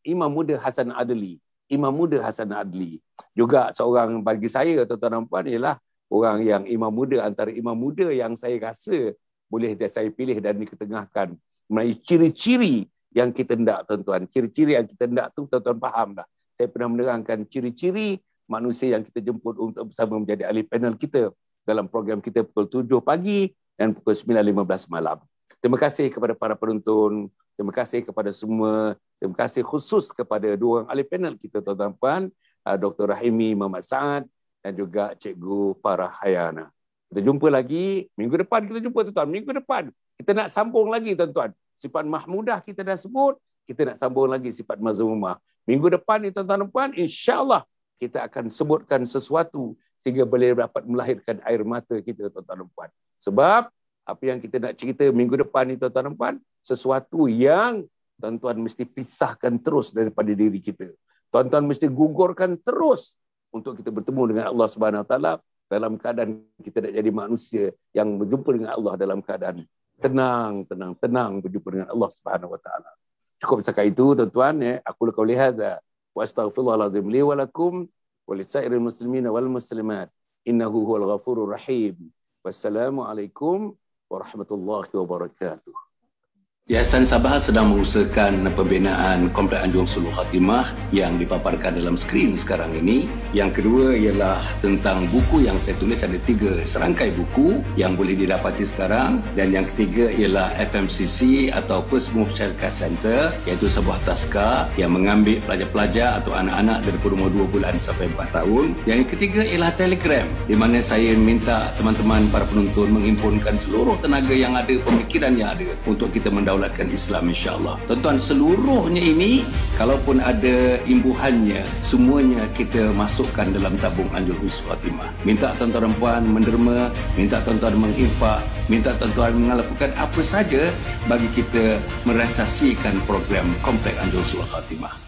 Imam Muda Hassan Adli. Imam Muda Hassan Adli. Juga seorang bagi saya tuan-tuan dan puan ialah orang yang imam muda, antara imam muda yang saya rasa boleh saya pilih dan diketengahkan. Mengenai ciri-ciri yang kita hendak tuan-tuan. Ciri-ciri yang kita hendak tu tuan-tuan faham dah. Saya pernah menerangkan ciri-ciri manusia yang kita jemput untuk bersama menjadi ahli panel kita dalam program kita pukul 7 pagi dan pukul 9.15 malam. Terima kasih kepada para penonton. Terima kasih kepada semua. Terima kasih khusus kepada 2 orang ahli panel kita tuan-tuan puan, Dr. Rahimi Muhammad Saad dan juga Cikgu Farah Hayana. Kita jumpa lagi minggu depan, kita jumpa tuan-tuan. Minggu depan kita nak sambung lagi tuan-tuan. Sifat mahmudah kita dah sebut, kita nak sambung lagi sifat mazmumah. Minggu depan ni tuan-tuan dan puan, insya-Allah kita akan sebutkan sesuatu sehingga boleh dapat melahirkan air mata kita tuan-tuan dan puan. Sebab apa yang kita nak cerita minggu depan ni tuan-tuan dan puan, sesuatu yang tuan-tuan mesti pisahkan terus daripada diri kita. Tuan-tuan mesti gugurkan terus untuk kita bertemu dengan Allah Subhanahu Wa Taala dalam keadaan kita nak jadi manusia yang berjumpa dengan Allah dalam keadaan tenang berjumpa dengan Allah Subhanahu Wa Taala. Cukup cakap itu, tuan-tuan. Aku qauli hadza wa astaghfirullahalazim li wa lakum wa lisairil muslimina wal muslimat innahu huwal ghafurur rahim. Wassalamualaikum warahmatullahi wabarakatuh. Yayasan Sabahat sedang mengusahakan pembinaan Komplek Anjung Sulul Khatimah yang dipaparkan dalam skrin sekarang ini. Yang kedua ialah tentang buku yang saya tulis, ada 3 serangkai buku yang boleh didapati sekarang. Dan yang ketiga ialah FMCC atau First Move Syarikat Center, iaitu sebuah taska yang mengambil pelajar-pelajar atau anak-anak dari umur 2 bulan sampai 4 tahun. Yang ketiga ialah Telegram, di mana saya minta teman-teman para penonton menghimpunkan seluruh tenaga yang ada, pemikiran yang ada untuk kita mendaulatkan Islam, insya-Allah. Tuan-tuan, seluruhnya ini kalaupun ada imbuhannya, semuanya kita masukkan dalam tabung Anjung Sulul Khatimah. Minta tuan-tuan dan puan menderma, minta tuan-tuan menginfak, minta tuan-tuan melakukan apa saja bagi kita merealisasikan program Komplek Anjung Sulul Khatimah.